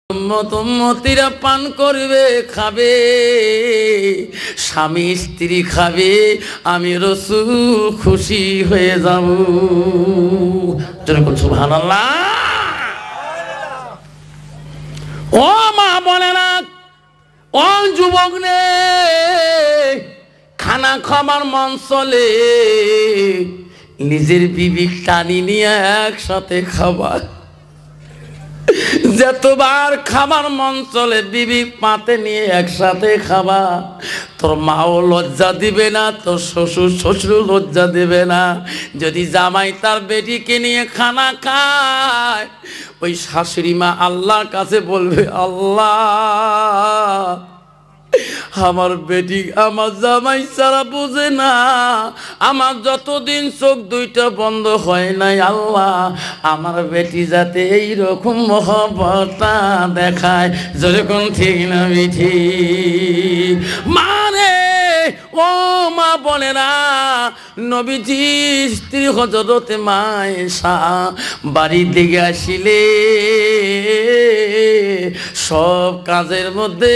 উম্মতীরা পান করবে, খাবে, স্বামী স্ত্রী খাবে, আমি রাসূল খুশি হয়ে যাব। যেরকম সুবহানাল্লাহ। ও মা বলে না, ও যুবক নে, খানা খাবার মন চলে, নিজের বিবি টানি নিয়ে একসাথে খাবার। যতবার খাবার মন চলে বিবি পাতে নিয়ে একসাথে খাবা। তোর মাও লজ্জা দিবে না, তোর শ্বশুর লজ্জা দিবে না। যদি জামাই তার বেটিকে নিয়ে খানা খায়, ওই শাশুড়ি মা আল্লাহর কাছে বলবে, আল্লাহ আমার বেটি আমার জামাই ছাড়া বুঝে না, আমার যতদিন চোখ দুইটা বন্ধ হয় নাই, আল্লাহ আমার বেটি যাতে এইরকম মহব্বতটা দেখায়। যেরকম ঠিক না বিঠি মানে ও মা বলে না, নবীজি স্ত্রী হযরতে মা আয়েশা বাড়ির দিকে আসিলে সব কাজের মধ্যে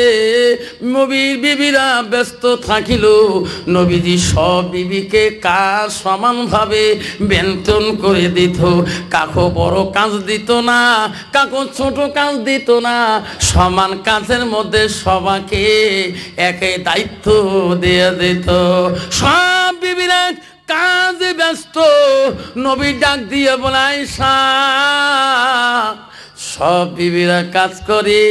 নবীর বিবিরা ব্যস্ত থাকিল। নবীজি সব বিবিকে কাজ সমানভাবে বেতন করে দিত। কাকো বড় কাজ দিত না, কাকো ছোট কাজ দিত না, সমান কাজের মধ্যে সবাইকে একই দায়িত্ব দিয়ে দিত। সব বিবিরা কাজে ব্যস্ত। নবী ডাক দিয়ে বলে, আয়েশা সব বিবিরা কাজ করে,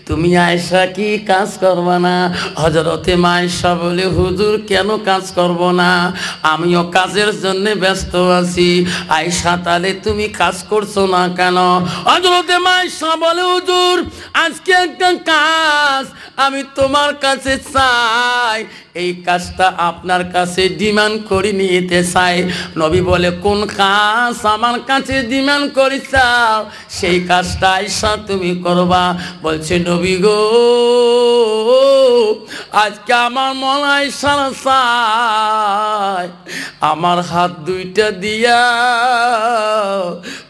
তুমি আয়েশা কি কাজ করবা না? হযরতে মা আয়েশা বলে, হুজুর কেন কাজ করব না, আমিও কাজের জন্য ব্যস্ত আছি। আয়েশা তাহলে তুমি কাজ করছো না কেন? হযরতে মা আয়েশা বলে, হুজুর আজকে একটা কাজ আমি তোমার কাছে চাই, এই কাজটা আপনার কাছে ডিমান্ড করে নিতে চাই। নবী বলে, কোন কাজ আমার কাছে ডিমান্ড করে চাও? সেই কাজটা আয়েশা তুমি করবা। বলছে, নবী গো আজকে আমার মন আয়েশা চাই, আমার হাত দুইটা দিয়া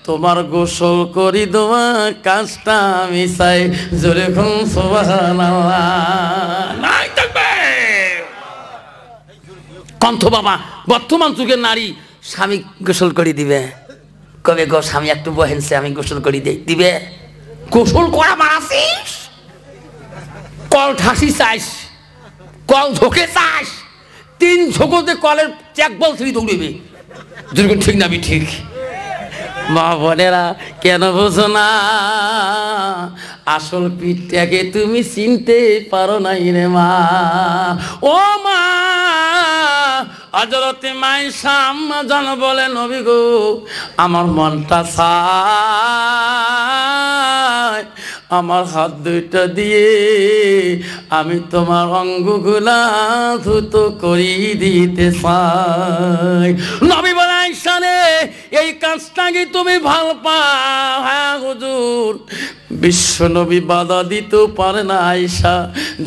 তোমার গোসল করি দেওয়া কাজটা আমি চাই। জোরে কোন সুবহানাল্লাহ। নাই থাকবে কণ্ঠ বাবা। বর্তমান যুগের নারী স্বামী গোসল করে দিবে, কবে গো স্বামী একটু বহেনছে আমি গোসল করে দিবে। গোসল করা মারাছিস, কল ঠাসি চাইস, কল ঝোঁকে চাস, 3 ঝোঁকোতে কলের চেক বল ছিঁড়ি দৌড়িবে। যেরকম ঠিক না? ঠিক মা বোনেরা কেন বোঝো না? আসল পিঠটাকে তুমি চিনতে পারো নাই রে মা। ও মা হযরতে মা আয়েশা আম্মা জান বলে, নবী গো আমার মনটা চায় আমার হাত দুইটা দিয়ে আমি তোমার অঙ্গগুলা ধুত করি দিতে চাই। নবী বলে, আয়েশা রে এই কাজটাকে তুমি ভালো পাও? হ্যাঁ হুজুর। বিশ্ব নবী বাধা দিতেও পারে না, আয়েশা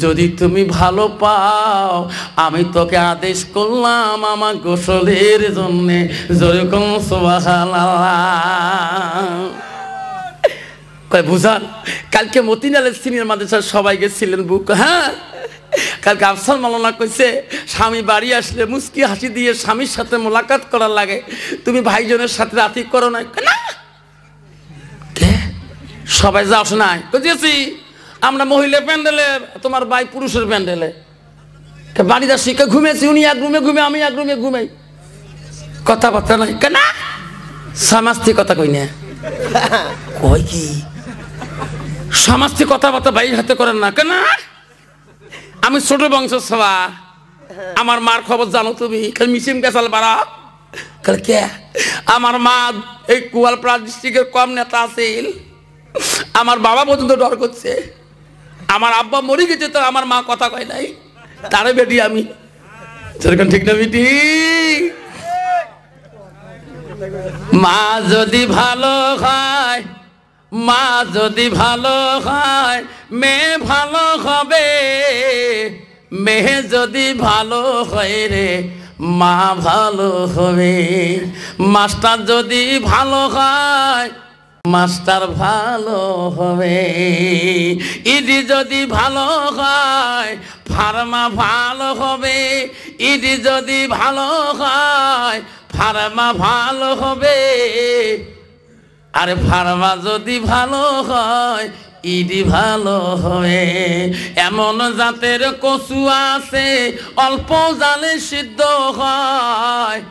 যদি তুমি ভালো পাও আমি তোকে আদেশ করলাম আমার গোসলের জন্যে। যেরকম সুবহানাল্লাহ। কয় বুঝান, কালকে মতিনালের সিনিয়র মাদ্রাসার সবাই গেছিলেন বুক। হ্যাঁ কালকে আফসার মাওলানা কইছে স্বামী বাড়ি আসলে মুস্কি হাসি দিয়ে স্বামীর সাথে মোলাকাত করার লাগে, তুমি ভাইজনের সাথে রাতি করো না? না সবাই যাও নাই বুঝেছি, আমরা মহিলা প্যান্ডেলে, তোমার ভাই পুরুষের প্যান্ডেলে। বাড়িতে শিখে ঘুমেছি, উনি এক রুমে ঘুমে আমি এক রুমে ঘুমাই, কথাবার্তা নাই কেন? সমাজটি কথা কই না, কই কি সমাজটি কথাবার্তা ভাইয়ের হাতে করেন না কেন? আমি ছোট বংশ সভা, আমার মার খবর জানো তুমি? খালি মিশিম গেছাল বাড়া কে? আমার মা এই গোয়ালপাড়া ডিস্ট্রিক্টের কম নেতা আছিল, আমার বাবা পর্যন্ত ডর করছে। আমার আব্বা মরে গেছে তো আমার মা কথা কয় নাই, তারে বেটি আমি। সেরকম ঠিক না বেটি? মা যদি ভালো হয়, মা যদি ভালো হয় মেয়ে ভালো হবে, মেয়ে যদি ভালো হয় রে মা ভালো হবে, মাস্টার যদি ভালো হয় মাস্টার ভালো হবে, ইডি যদি ভালো হয় ফার্মা ভালো হবে, ইডি যদি ভালো হয় ফার্মা ভালো হবে, আর ফার্মা যদি ভালো হয় ইডি ভালো হবে। এমন জাতের কচু আছে অল্প জালে সিদ্ধ হয়,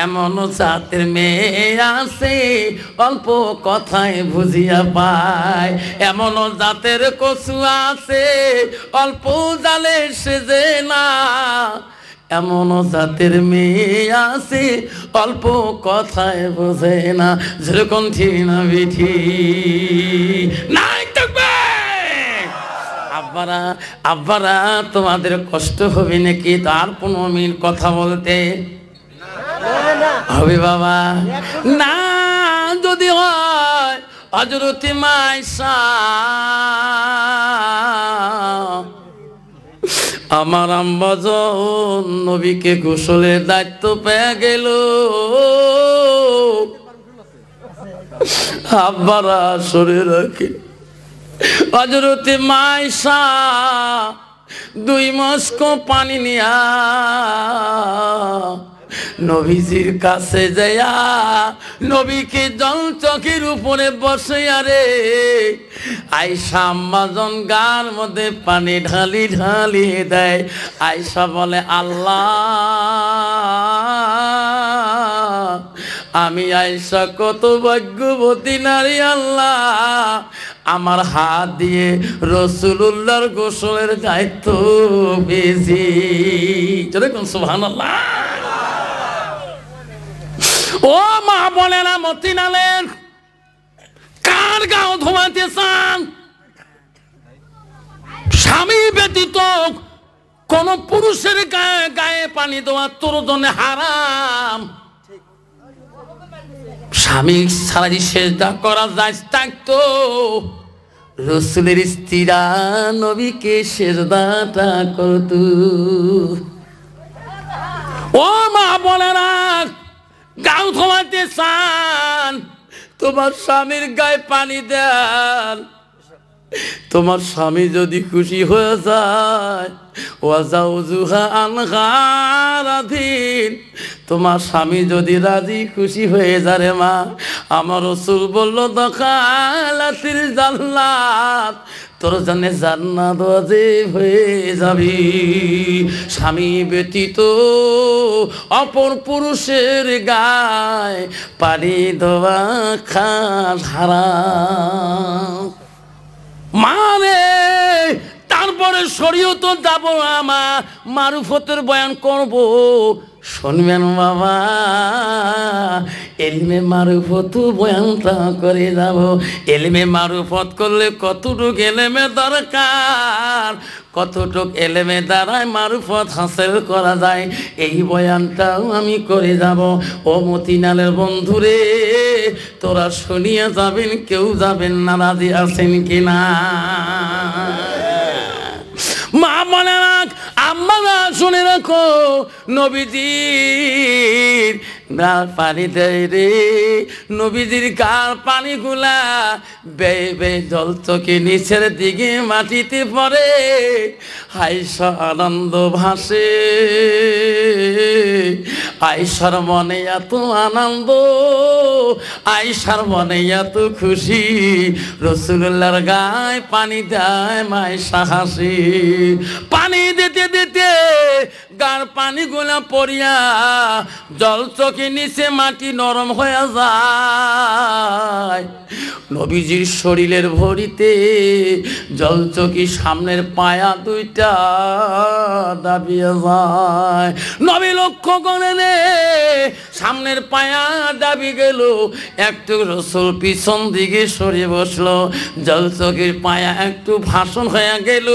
এমন জাতের মেয়ে আছে অল্প কথায় বুঝিয়া পায়, এমন জাতের কচু আছে অল্প জালে সেজে না, এমন জাতের মেয়ে আছে অল্প কথায় বোঝে না। যেরকম ঠিক না বিঠি নাই থাকবে। আব্বারা আব্বারা তোমাদের কষ্ট হবে নাকি তার 15 মিনিট কথা বলতে হবে বাবা? না, যদি হয় হযরত মাইশা আমার আম্মাজন নবীকে গোসলের দায়িত্ব পেয়ে গেল, আব্বারা সরে রাখে। হযরত মাইশা 2 মস্ক পানি নিয়া নবীজির কাছে যাইয়া নবীকে জল চকির উপরে বসে আরে আয়েশা আম্মাজন গার মধ্যে পানি ঢালি ঢালি দেয়। আয়েশা বলে, আল্লাহ, আমি আয়েশা কত ভাগ্যবতী নারী আল্লাহ, আমার হাত দিয়ে রাসূলুল্লাহর গোসলের দায়িত্ব পেয়েছি। যেরকম সুবহানাল্লাহ। ও মা বোনেরা, মতিনালের কার গাও ধোয়াতে চান? স্বামী ব্যতীত কোন পুরুষের গায়ে পানি দেওয়া তোর জন্য হারাম। স্বামী ছাড়া সেজদা করা যায় থাকতো, রাসূলের স্ত্রীরা নবীকে সেজদাটা করত। ও মা বোনেরা, গাও ধোয়াতে চান, তোমার স্বামীর গায়ে পানি দেন। তোমার স্বামী যদি খুশি হয়ে যায়, ওয়াজাউজুহা আনহারাদিন, তোমার স্বামী যদি রাজি খুশি হয়ে যায় মা, আমার রাসূল বলল দখালাতিল জান্নাত, তোর জন্য জান্নাত ওয়াজিব হয়ে যাবে। স্বামী ব্যতীত অপর পুরুষের গায়ে পানি দেওয়া খাস হারাম। মানে তারপরে শরীয়ত যাব, আমার মারুফতের বয়ান করব, শুনবেন বাবা। এলমে মারুফত বয়ানটা করে যাব। এলমে মারুফত করলে কতটুক এলেমে দরকার, কতটুক এলেমে দ্বারায় মারুফত হাসিল করা যায়, এই বয়ানটাও আমি করে যাব। ও মতিনালের বন্ধুরে, তোরা শুনিয়া যাবেন, কেউ যাবেন না, রাজি আছেন কিনা? মা মনে রাখ, আম্মারা শুনে রাখো, নবীজির গাল পানি দেয় রে, নবীজির গাল পানিগুলা বেয়ে বেয়ে জল চোখে নিচের দিকে মাটিতে পড়ে। আয়েশা আনন্দ ভাসে, আয়েশার মনে এত আনন্দ, আয়েশার মনে এত খুশি, রাসূলুল্লাহর গায়ে পানি দেয় মায়েশা হাসি। পানি দিতে দিতে গার পানিগুলা পড়িয়া জল চোখে নিচে মাটি নরম হয়ে যায়। নবীজির শরীরের ভরিতে জল চোখি সামনের পায়া 2টা দাবিয়ে যায়। নবী লক্ষ্য করে নে, সামনের পায়া দাবি গেল, একটু রাসূল পিছন দিকে সরে বসলো, জল চোখের পায়া একটু ভাষণ হয়ে গেল।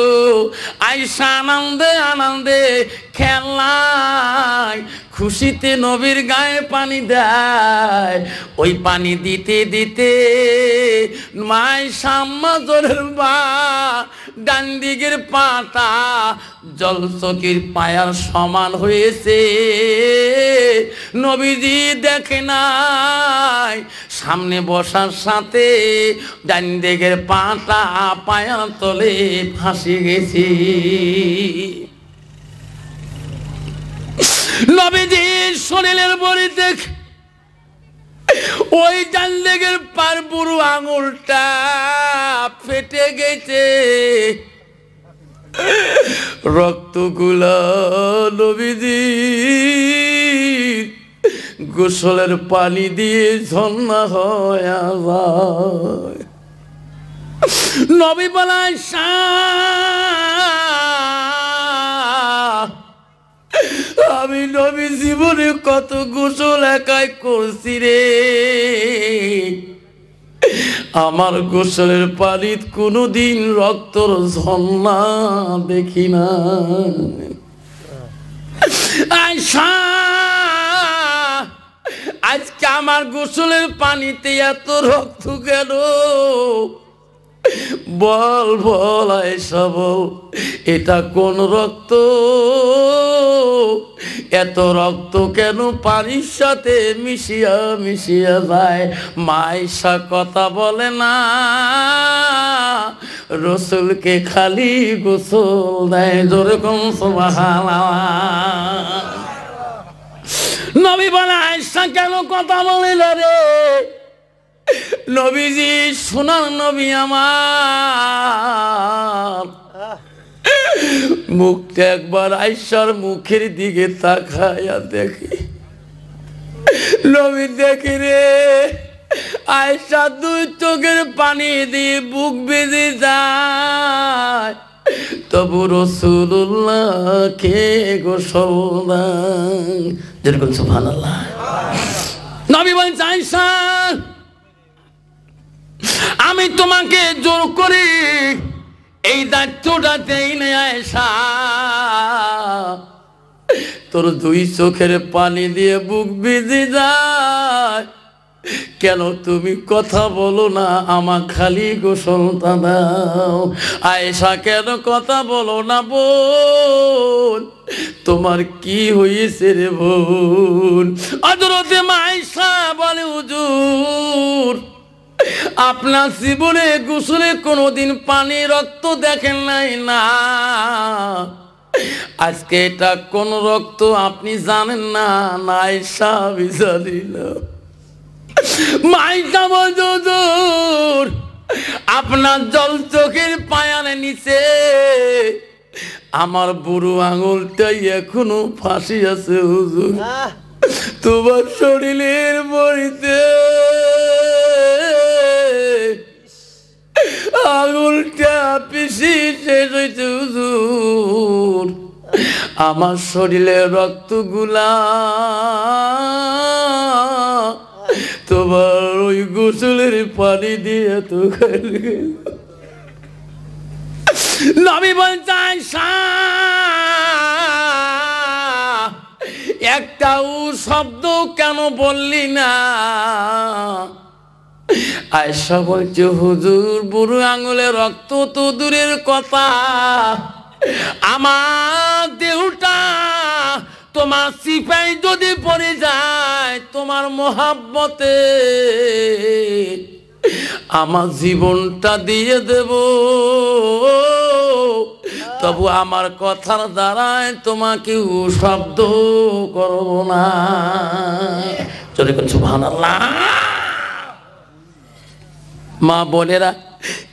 আয়েশা আনন্দে আনন্দে খেলায় খুশিতে নবীর গায়ে পানি দেয়। ওই পানি দিতে দিতে মায়েশা আম্মাজনের মা ডান দিকের পাটা জলচকির পায়ার সমান হয়েছে। নবীজি দেখে নাই সামনে বসার সাথে ডান দিকের পাটা পায়ার তলে ফাঁসে গেছে। নবীজির শরীরের বড়ি দেখ ওই ডান দিকের পার বুড়ো আঙুলটা ফেটে গেছে, রক্তগুলা নবীজি গোসলের পানি দিয়ে ঝর্ণা হয়ে যায়। নবী বলায় আমি নবী জীবনে কত গোসল একাই করছি রে, আমার গোসলের পানিত কোনোদিন রক্তর ঝর্ণা দেখি না। আয়সা আজকে আমার গোসলের পানিতে এত রক্ত কেন? বল বল আয়সা বল, এটা কোন রক্ত? এত রক্ত কেন পানির সাথে মিশিয়া মিশিয়া যায়? মাইশা কথা বলে না, রসুলকে খালি গোসল দেয়। যেরকম সুবহানাল্লাহ। নবী বলে আয়েশা কেন কথা বলে না রে? নবীজি সোনার নবী আমার, মুখটা একবার আয়েশার মুখের দিকে তাকায়া দেখে। নবী দেখে রে আয়েশা দুই চোখের পানি দিয়ে বুক বেজে যায়, তবু রাসূলুল্লাহকে গোসল দেন। যেরকম সুবহানাল্লাহ। নবী বলেন আয়েশা আমি তোমাকে জোর করে এই দায়িত্বটা দেই না আয়েশা, তোর দুই চোখের পানি দিয়ে বুক ভিজে যায়, কেন তুমি কথা বলো না? আমার খালি গোসলটা দাও। আয়েশা কেন কথা বলো না বোন? তোমার কি হয়েছে রে বোন? হযরতে আয়েশা বলে হুজুর আপনার জীবনে গোসলে কোনোদিন পানি রক্ত দেখেন নাই না, আজকে এটা কোন রক্ত আপনি জানেন না? আয়েশা জানি না। মাইশা বলে হুজুর আপনার জল চোখের পায়ার নিচে আমার বুড়ো আঙুলটাই এখনো ফাঁসি আছে হুজুর, তোমার শরীরের বড়িতে আঙুলটা পিসি শেষ হয়েছে হুজুর, আমার শরীরে রক্তগুলা তোমার ওই গোসলের পানি দিয়ে তো নবী বলছে আয়েশা একটা শব্দ কেন বললি না? আয়েশা বলছে হুজুর বুড়ো আঙুলে রক্ত তো দূরের কথা, আমার দেহটা তোমার সিপাই যদি পড়ে যায় তোমার মোহাব্বতে আমার জীবনটা দিয়ে দেব, তবু আমার কথার দ্বারায় তোমাকে শব্দ করব না। চলে কোন সুবহানাল্লাহ। মা বোনেরা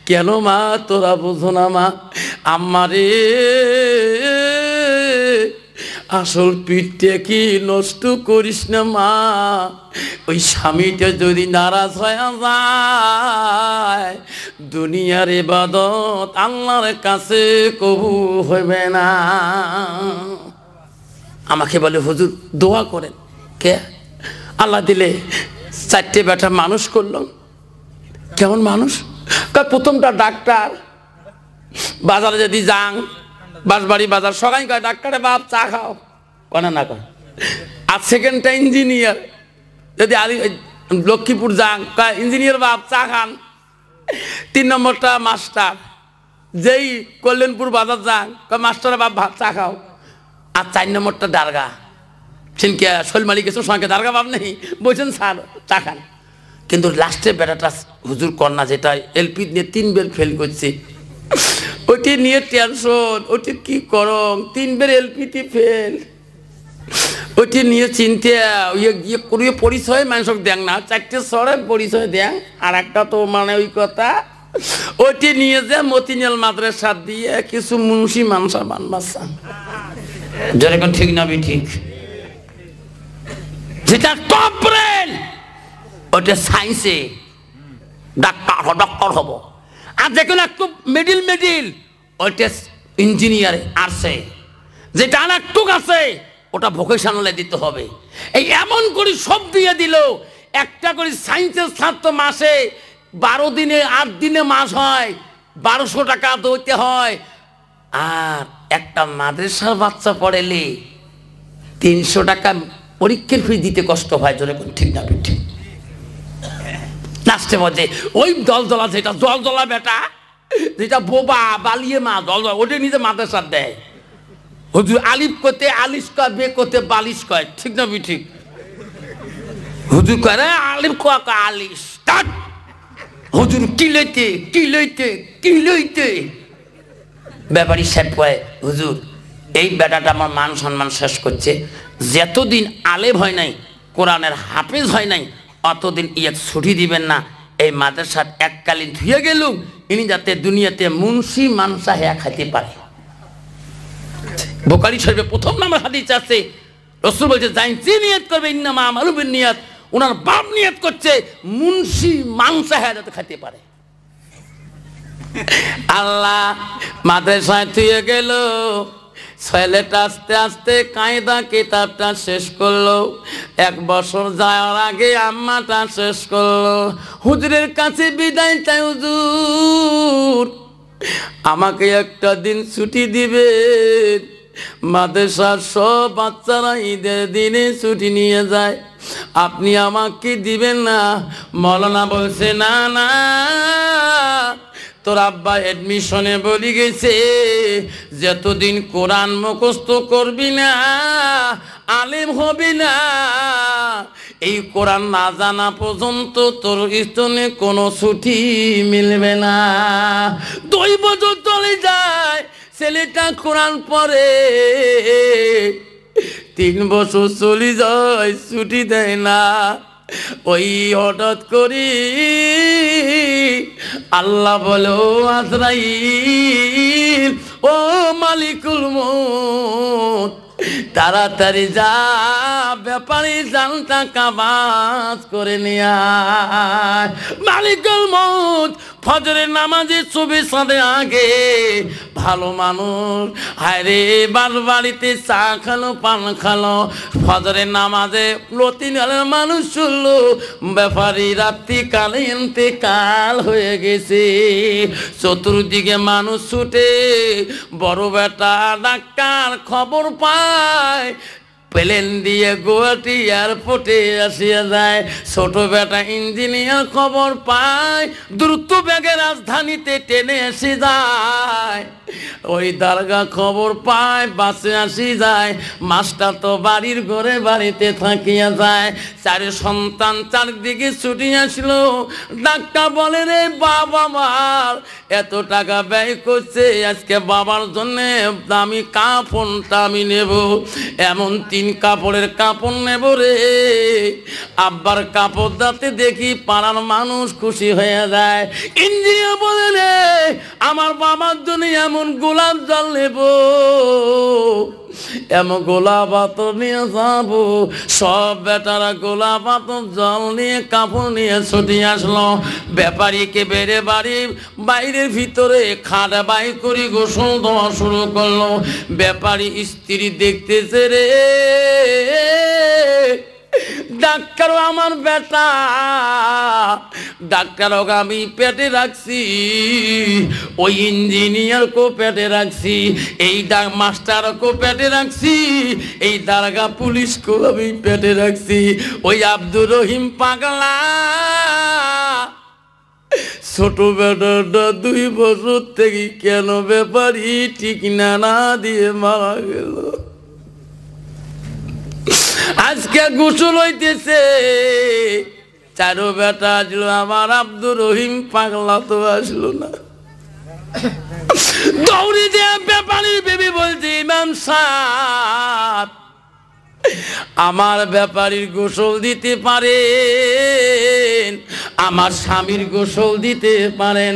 কেন মা তোরা বুঝো না? মা আমারে আসল পিঠটা কি নষ্ট করিস না মা, ওই স্বামীটা যদি নারাজ হয়ে যায় দুনিয়ার ইবাদত আল্লাহর কাছে কবু হবে না। আমাকে বলে হুজুর দোয়া করেন। কে? আল্লাহ দিলে 4টে বেটা মানুষ করলাম। কেমন মানুষ? প্রথমটা ডাক্তার, বাজারে যদি যান বাঁশবাড়ি বাজার সবাই কয় ডাক্তারে বাপ চা খাও, কনে না কয়। আর সেকেন্ডটা ইঞ্জিনিয়ার, যদি লক্ষ্মীপুর যান কয় ইঞ্জিনিয়ার বাপ চা খান। 3 নম্বরটা মাস্টার, যেই কল্যাণপুর বাজার যান মাস্টার বাপ ভাত চা খাও আর 4 নম্বরটা দারগা সিনকে শৈলমালি গেছো সঙ্গে দারগা বাপ নেই বলছেন স্যার চা খান কিন্তু লাস্টে বেটাটা হুজুর কন্যা যেটা এলপি নিয়ে 3 বের ফেল করছে ওটি নিয়ে টেনশন ওটি কি করং 3 বের এলপিটি ফেল ওটি নিয়ে চিনতে ইয়ে করিয়ে পরিচয় মানুষক দেন না 4টে সরে পরিচয় দেন আর একটা তো মানে ওই কথা ওটি নিয়ে যে মতিনাল মাদ্রাসা দিয়ে কিছু মুন্সি মানসা বানবাসা যেরকম ঠিক না ঠিক যেটা টপ ব্রেন ওটা সায়েন্সে ডাক্তার হব আর দেখুন একটু মিডিল ওইটা ইঞ্জিনিয়ার আর্টসে যেটা আর একটু আছে ওটা ভোকেশনালে দিতে হবে এই এমন করে সব দিয়ে দিল একটা করে সায়েন্সের ছাত্র মাসে 12 দিনে 8 দিনে মাস হয় 1200 টাকা দিতে হয় আর একটা মাদ্রাসার বাচ্চা পড়েলে 300 টাকা পরীক্ষার ফি দিতে কষ্ট হয় যেরকম ঠিক না ঠিক লাস্টে মধ্যে ওই দলদলা যেটা দলদলা বেটা যেটা বোবা বালিয়ে মা দলদলা ওটা নিজে মাদ্রাসা দেয় হুজুর আলিফ করতে আলিশ কয় বে করতে বালিশ কয় ঠিক না ঠিক হুজুর কয় রে আলিফ কয় আলিশ কাট হুজুর কি লইতে ব্যাপারী সাহেব কয় হুজুর এই বেটাটা আমার মান সম্মান শেষ করছে যতদিন আলেম হয় নাই কোরআনের হাফেজ হয় নাই অতদিন ইয়ে ছুটি দিবেন না এই মাদ্রাসার এককালীন ধুয়ে গেলুম ইনি যাতে দুনিয়াতে মুন্সি মানসা হেয়া খাইতে পারে বুখারী শরীফে প্রথম নাম্বার হাদিস আছে রাসূল বলছে যাই নিয়ত করবে ইন্নামা আমালু বিন্নিয়াত ওনার বাপ নিয়ত করছে মুন্সি মানসা হেয়া যাতে খাইতে পারে আল্লাহ মাদ্রাসায় ধুয়ে গেল ছেলেটা আস্তে আস্তে কায়দা কিতাবটা শেষ করলো 1 বছর যাওয়ার আগে আম্মাটা শেষ করলো হুজুরের কাছে বিদায় চাই হুজুর আমাকে একটা দিন ছুটি দিবেন মাদ্রাসার সব বাচ্চারা ঈদের দিনে ছুটি নিয়ে যায় আপনি আমাকে দিবেন না মৌলানা বলছে না না তোর আব্বা এডমিশনে বলি গেছে যতদিন কোরআন মুখস্থ করবি না আলেম হবি না এই কোরআন না জানা পর্যন্ত তোর স্তনে কোনো ছুটি মিলবে না 2 বছর চলে যায় ছেলেটা কোরআন পড়ে 3 বছর চলে যায় ছুটি দেয় না ওই হঠাৎ করি আল্লাহ বলো আজরাইল ও মালিকুল মউত তাড়াতাড়ি যা ব্যাপারী জানটা কাবাজ করে নিয়ে আয় মালিকুল মউত ফজরের নামাজে 24 সালে আগে ভালো মানুষ হায়রে বাড়িতে চা খালো পান খালো ফজরের নামাজে লতিনালের মানুষ শুনলো ব্যাপারী রাত্রি কালে ইন্তেকাল হয়ে গেছে চতুর্দিকে মানুষ ছুটে বড় বেটা ডাক্তার খবর পায় প্লেন দিয়ে গুয়াহাটি এয়ারপোর্টে আসিয়া যায় ছোট বেটা ইঞ্জিনিয়ার খবর পায় দ্রুত বেগে রাজধানীতে টেনে এসে যায় ওই দারগা খবর পায় বাসে আসি যায় মাস্টার তো বাড়ির ঘরে বাড়িতে থাকিয়া যায় 4 সন্তান চারদিকে ছুটি আসলো ডাক্তার বলে রে বাবা আমার এত টাকা ব্যয় করছে আজকে বাবার জন্য দামি কাপড়টা আমি নেব এমন 3 কাপড়ের কাপড় নেব রে আব্বার কাপড় দাতে দেখি পাড়ার মানুষ খুশি হয়ে যায় ইঞ্জিনিয়ার বলে রে আমার বাবার জন্য এমন গোলাপ জল নেব এমন গোলাপ আতর নিয়ে যাবো সব বেটারা গোলাপ আতর জল নিয়ে কাপড় নিয়ে ছুটি আসলো ব্যাপারীকে বেড়ে বাড়ির বাইরের ভিতরে খাট বাই করে গোসল দেওয়া শুরু করলো ব্যাপারী স্ত্রী দেখতেছে রে ডাক্তার আমার বেটা ডাক্তার আমি পেটে রাখছি ওই ইঞ্জিনিয়ার কো পেটে রাখছি এই মাস্টার কো পেটে রাখছি এই দারগা পুলিশ কো আমি পেটে রাখছি ওই আব্দুর রহিম পাগলা ছোট বেটাটা 2 বছর থেকে কেন ব্যাপারী ঠিক না দিয়ে মারা গেল। আজকে গোসল হইতেছে, 4 বেটা আসলো, আমার আব্দুর রহিম পাগলা তো আসলো না। দৌড়ি দিয়ে ব্যাপারীর বেবি বলছে, ইমাম সাহেব আমার ব্যাপারীর গোসল দিতে পারেন, আমার স্বামীর গোসল দিতে পারেন,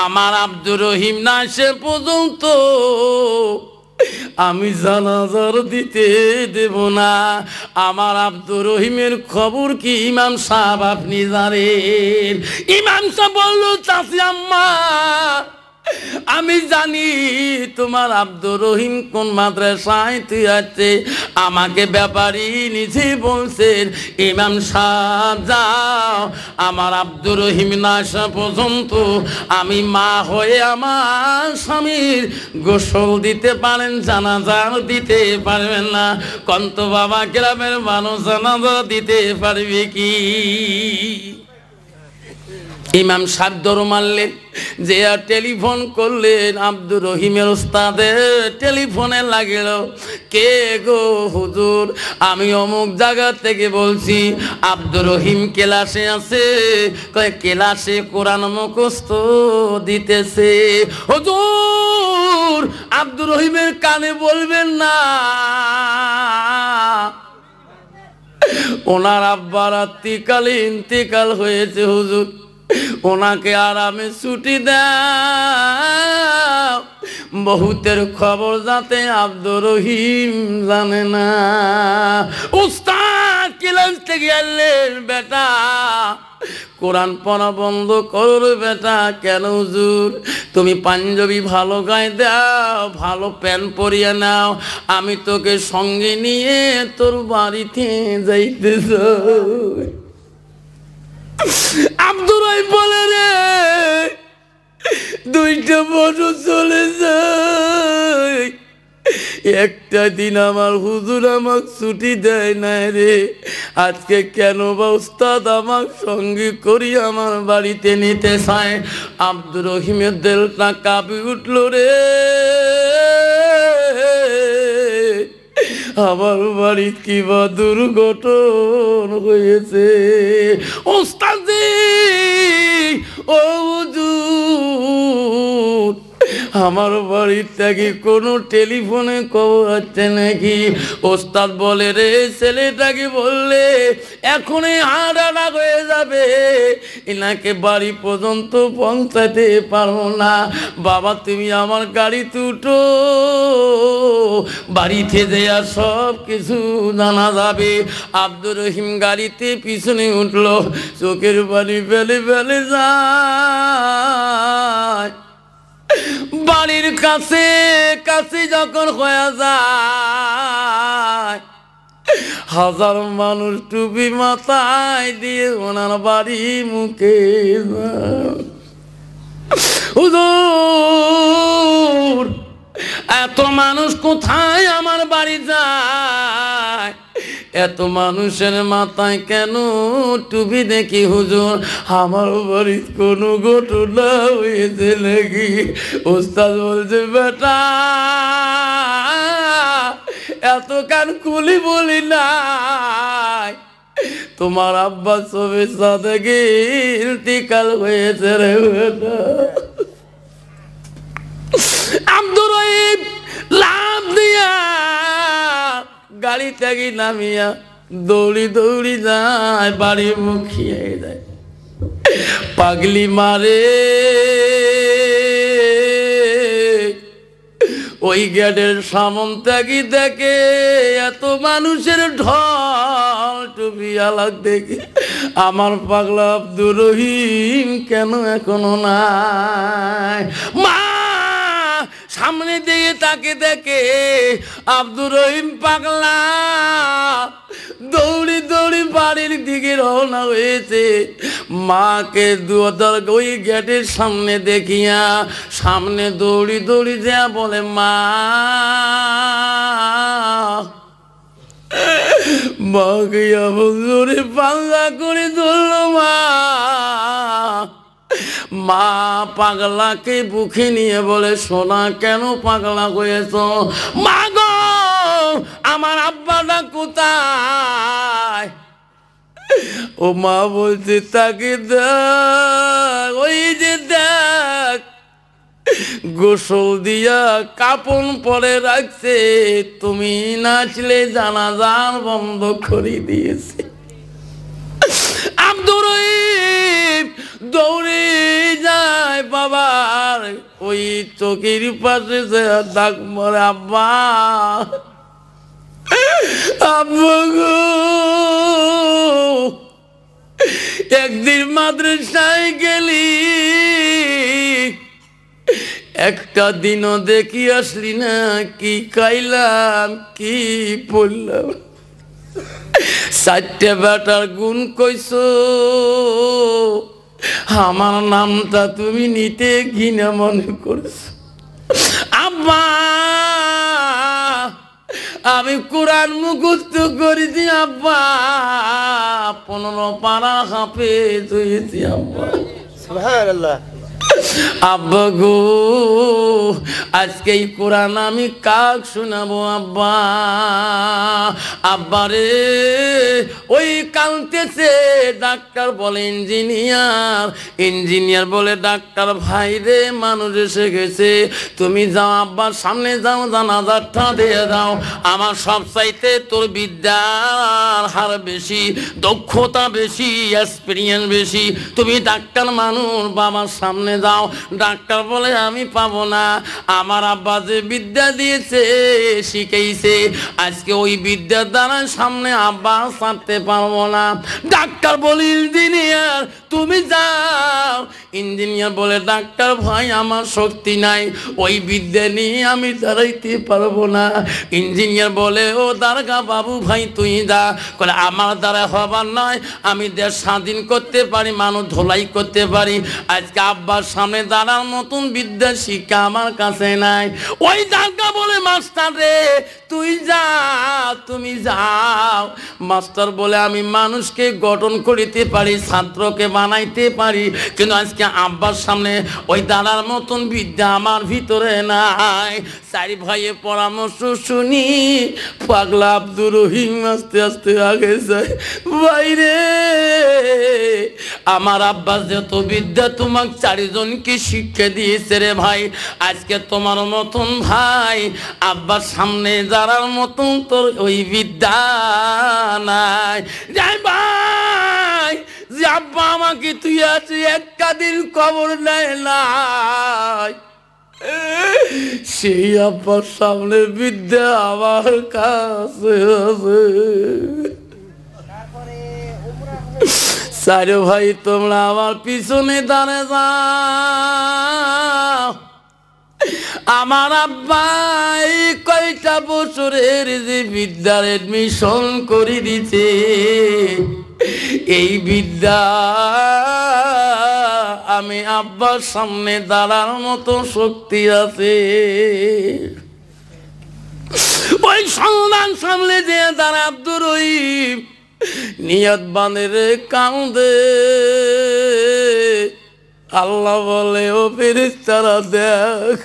আমার আব্দুর রহিম না সে পর্যন্ত আমি জানাজার দিতে দেব না। আমার আব্দুর রহিমের খবর কি ইমাম সাহেব আপনি জানেন? ইমাম সাহেব বলল, চাচি আম্মা আমি জানি তোমার আব্দুর রহিম কোন মাদ্রাসায় তুই আছে, আমাকে ব্যাপারী নিজে বলছেন ইমাম সাহেব যাও আমার আব্দুর রহিম না আসা পর্যন্ত আমি মা হয়ে আমার স্বামীর গোসল দিতে পারেন, জানাজার দিতে পারবেন না। কন্ত বাবা গ্রামের মানুষ জানাজা দিতে পারবে কি? ইমাম সাহেব দৌড় মারলেন, যে আর টেলিফোন করলেন, আব্দুর রহিমের ওস্তাদের টেলিফোনে লাগল। কে গো হুজুর, আমি অমুক জায়গা থেকে বলছি, আব্দুর রহিম ক্লাসে আছে। কয় ক্লাসে কোরআন মুখস্থ দিতেছে। হুজুর আব্দুর রহিমের কানে বলবেন না, ওনার আব্বার রাত্রিকালে ইন্তেকাল হয়েছে হুজুর, ওনাকে আরামে ছুটি দাও। বহুতের খবর যাতে আব্দুর রহিম জানে না। উস্তাদ ক্লাস থেকে এলেন, বেটা কোরআন পড়া বন্ধ কর বেটা। কেন হুজুর? তুমি পাঞ্জাবি ভালো গায়ে দাও, ভালো প্যান্ট পরিয়ে নাও, আমি তোকে সঙ্গে নিয়ে তোর বাড়িতে যাইতে চাই। আব্দুর রহিম বলে, রে 2টা বছর চলে যায়, একটা দিন আমার হুজুর আমাকে ছুটি দেয় না রে। আজকে কেন বা উস্তাদ আমার সঙ্গে করি আমার বাড়িতে নিতে চায়। আব্দুর রহিমের দিলটা কাঁপে উঠল রে, আমার বাড়ি কি বা দুর্ঘটন হয়েছে। ওস্তাদ ও হুজুর আমার বাড়ির থেকে কোনো টেলিফোনে খবর আছে নাকি? ওস্তাদ বলে, রে ছেলেটাকে বললে এখনই হাঁটাটা হয়ে যাবে, এনাকে বাড়ি পর্যন্ত পৌঁছাতে পারবো না। বাবা তুমি আমার গাড়িতে উঠো, বাড়িতে দেয়া সব কিছু জানা যাবে। আব্দুর রহিম গাড়িতে পিছনে উঠলো, চোখের পানি ফেলে ফেলে যায়। বাড়ির কাছে কাছে যখন হয়ে যায়, হাজার মানুষ টুপি মাথায় দিয়ে ওনার বাড়ি মুখে হুজুর এত মানুষ কোথায় আমার বাড়ি যায়? এত মানুষের মাথায় কেন টুপি দেখি হুজুর? আমার বাড়ির কোনো ঘটনা হয়েছে নাকি? ওস্তাদ বলছে, বেটা এত কান খুলি বলি নাই, তোমার আব্বা সবে সাথে ইন্তিকাল হয়েছে রে বেটা। আব্দুর রহিম লাভ দিয়া গাড়ি থেকে নামিয়া দৌড়ি দৌড়ি যায়, বাড়ি মুখিয়ে যায়। পাগলি মারে ওই গেটের সামন থেকে দেখে এত মানুষের ঢল, টুপি আলাক দেখে আমার পাগলা আব্দুর রহিম কেন এখনো নাই? মা সামনে দিয়ে তাকে দেখে আব্দুর রহিম পাগলা দৌড়ি দৌড়ি বাড়ির দিকে রওনা হয়েছে। মাকে ওই গেটের সামনে দেখিয়া সামনে দৌড়ি দৌড়ি যা বলে, মা মাকে এমন জোরে পাল্লা করে ধরল, মা মা পাগলাকে বুকে নিয়ে বলে সোনা কেন পাগলা হয়েছ? মা গো আমার আব্বাটা কোথায়? ও মা বলছে তাকে দেখ, ওই যে দেখ গোসল দিয়া কাপন পরে রাখছে, তুমি নাচলে জানাজার বন্ধ করে দিয়েছে। আব্দুর রহিম দৌড়ে যায় বাবার ওই চোখের পাশে ডাক মারে, আব্বা আব্বা গো। একদিন মাদ্রাসায় গেলি, একটা দিনও দেখি আসলি না, কি খাইলাম কি পড়লাম, 4টে বেটার গুণ কইছো, আমার নামটা তুমি নিতে ঘৃণা মনে করছো। আব্বা আমি কোরআন মুখস্থ করেছি আব্বা, 15 পারা হাফেজ হয়েছি আব্বা। সুবহানাল্লাহ। আব্বা গো আজকে এই কোরআন আমি কাক শোনাবো আব্বা? আব্বা রে ওই কাঁদতেছে। ডাক্তার বলে ইঞ্জিনিয়ার, ইঞ্জিনিয়ার বলে ডাক্তার ভাই রে মানুষ এসে গেছে, তুমি যাও আব্বার সামনে যাও, জানাজারটা দিয়ে দাও। আমার সব চাইতে তোর বিদ্যার হার বেশি, দক্ষতা বেশি, এক্সপিরিয়েন্স বেশি, তুমি ডাক্তার মানুষ, বাবার সামনে যাও। ডাক্তার বলে আমি পাবো না, আমার আব্বা যে বিদ্যা দিয়েছে শিখাইছে, আজকে ওই বিদ্যার দ্বারা সামনে আব্বা ছাড়তে পারবো না। ডাক্তার বলে ইঞ্জিনিয়ার তুমি যাও। ইঞ্জিনিয়ার বলে ডাক্তার ভাই আমার শক্তি নাই, ওই বিদ্যা নিয়ে আমি দাঁড়াইতে পারবো না। ইঞ্জিনিয়ার বলে ও দারগা বাবু ভাই তুই যা। বলে আমার দ্বারা হবার নয়, আমি দেশ স্বাধীন করতে পারি, মানুষ ধোলাই করতে পারি, আজকে আব্বার সামনে দাঁড়ার মতন বিদ্যা শিক্ষা আমার কাছে নাই। ওই দারগা বলে মাস্টার রে তুই যা, তুমি যাও। মাস্টার বলে আমি মানুষকে গঠন করিতে পারি, ছাত্রকে বানাইতে পারি, কিন্তু আজকে আব্বার সামনে ওই দাঁড়ার মতন বিদ্যা আমার ভিতরে নাই। 4 ভাইয়ের পরামর্শ শুনি পাগলা আব্দুর রহিম আস্তে আস্তে আগে যায়। বাইরে আমার আব্বা যত বিদ্যা তোমাকে 4 জনকে শিক্ষা দিয়েছে রে ভাই, আজকে তোমার মতন ভাই আব্বার সামনে দাঁড়ার মতন তোর ওই বিদ্যা নাই। যাই ভাই যে আব্বা আমাকে তুই আছি একটা দিন কবর নেয় নাই, সেই আব্বার সামনে বিদ্যা আমার কাছে আছে। 4 ভাই তোমরা আমার পিছনে দাঁড়ে যাও। আমার আব্বা এই কয়টা বছরের যে বিদ্যার এডমিশন করে দিছে, এই বিদ্যা আমি আব্বার সামনে দাঁড়ার মতো শক্তি আছে। ওই সংবাদ সামনে যে দাঁড়া আব্দুর রহিম নিয়ত বাঁধে রে কাঁদে। আল্লাহ বলে ও ফেরেশতারা দেখ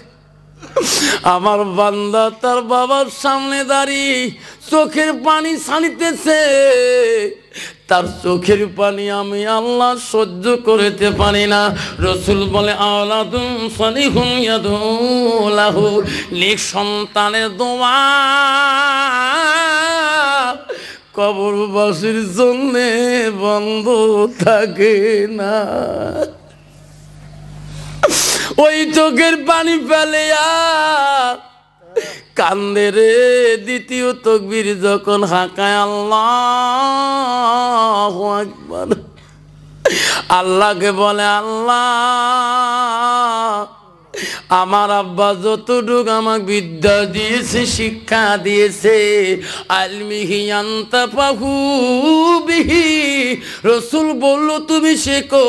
আমার বান্দা তার বাবার সামনে দাঁড়িয়ে চোখের পানি ছাড়িতেছে, তার চোখের পানি আমি আল্লাহ সহ্য করতে পারি না। রসুল বলে আওলাদুন সালিহুন ইয়াদউ লাহু, নেক সন্তানের দোয়া কবরবাসীর জন্য বন্ধ থাকে না। ওই চোখের পানি ফেলে কান্দে রে। দ্বিতীয় তাকবীর যখন হাঁকায় আল্লাহু আকবার, আল্লাহকে বলে আল্লাহ আমার আব্বা যতটুকু আমাকে বিদ্যা দিয়েছে, শিক্ষা দিয়েছে, আলমিহি আনতাফাহু বিহি, রসুল বলল তুমি শেখো,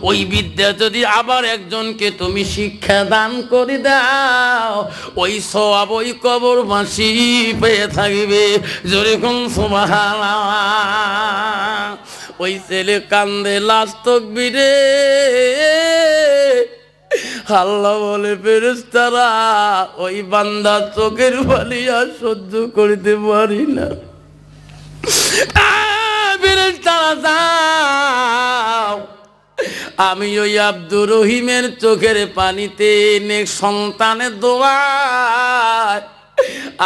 ওই বিদ্যা যদি আবার একজনকে তুমি শিক্ষা দান করে দাও, ওই সওয়াব ওই কবরবাসী পেয়ে থাকবে। জোরে কোন সুবহানাল্লাহ। ওই ছেলে কান্দে লাশ তকবীরে। আল্লাহ বলে ফেরেশতারা ওই বান্দার চোখের পানি আর সহ্য করতে পারি না। ফেরেশতারা যাও, আমি ওই আব্দুর রহিমের চোখের পানিতে নেক সন্তানের দোয়ায়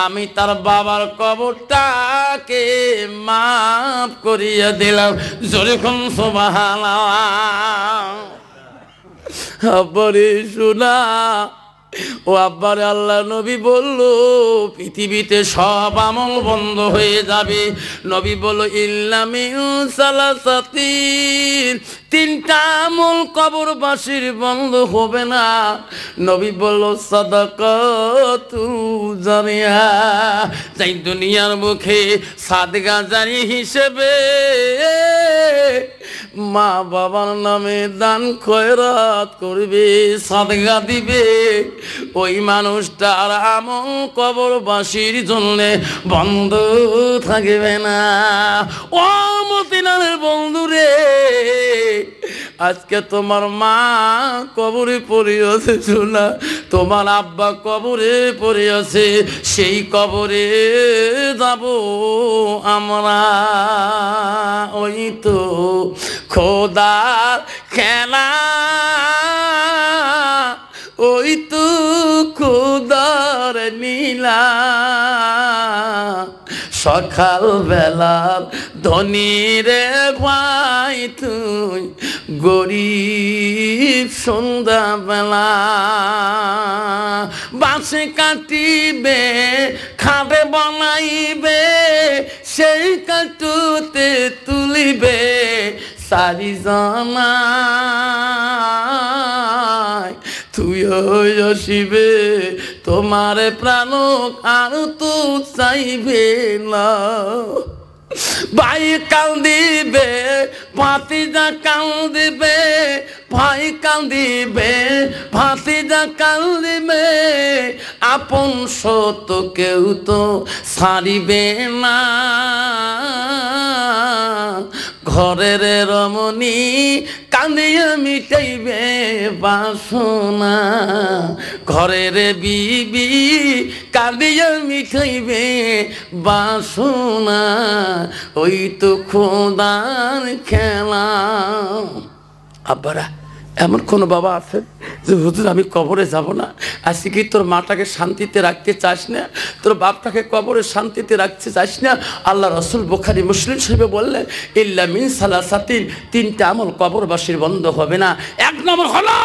আমি তার বাবার কবরটাকে মাফ করিয়া দিলাম। যেরকম সুবহানাল্লাহ। আব্বারে শোনা, ও আব্বারে আল্লাহ নবী বলল পৃথিবীতে সব আমল বন্ধ হয়ে যাবে। নবী বলল ইল্লা মিন সালাসাতিন, তিনটা আমল কবরবাসীর বন্ধ হবে না। নবী বলল সাদাকাতু জারিয়া, তাই দুনিয়ার মুখে সাদকা জারি হিসেবে মা বাবার নামে দান খয়রাত করবে, সাদকা দিবে, ওই মানুষটার আমল কবরবাসীর জন্য বন্ধ থাকবে না। ও মদিনার বন্ধুরে, আজকে তোমার মা কবরে পড়ে আছে, শোনা, তোমার আব্বা কবরে পড়ে আছে, সেই কবরে যাব আমরা। ওই তো খোদার খেলা, ওই তো খোদার নীলা, সকাল বেলার ধনী রে ভাই তুই গরিব সন্ধ্যা বেলা। বাঁশে কাটিবে খাবে বানাইবে, সেই কাটুতে তুলিবে সারি জানায়। তুই আসিবে তোমার প্রাণ আর তো চাইবে না। ভাই কান্দিবে, ভাতিজা কান্দিবে, ভাই কান্দিবে, ভাতিজা কান্দিবে, আপন সত কেউ তো ছাড়িবে না। ঘরের রমণী কান্দিয়া মিটাইবে বাসনা, ঘরের বিবি কান্দিয়া মিটাইবে বাসনা, ওই তো খোদার খেলা। আব্বারা, এমন কোনো বাবা আছে যে হুজুর আমি কবরে যাব না? আজকে কি তোর মাটাকে শান্তিতে রাখতে চাস না? তোর বাপটাকে কবরে শান্তিতে রাখতে চাস না? আল্লাহ রসুল বুখারী মুসলিম শরীফে বললেন ইল্লা মিন সালাসাতিন, তিনটা আমল কবরবাসীর বন্ধ হবে না। এক নম্বর হলো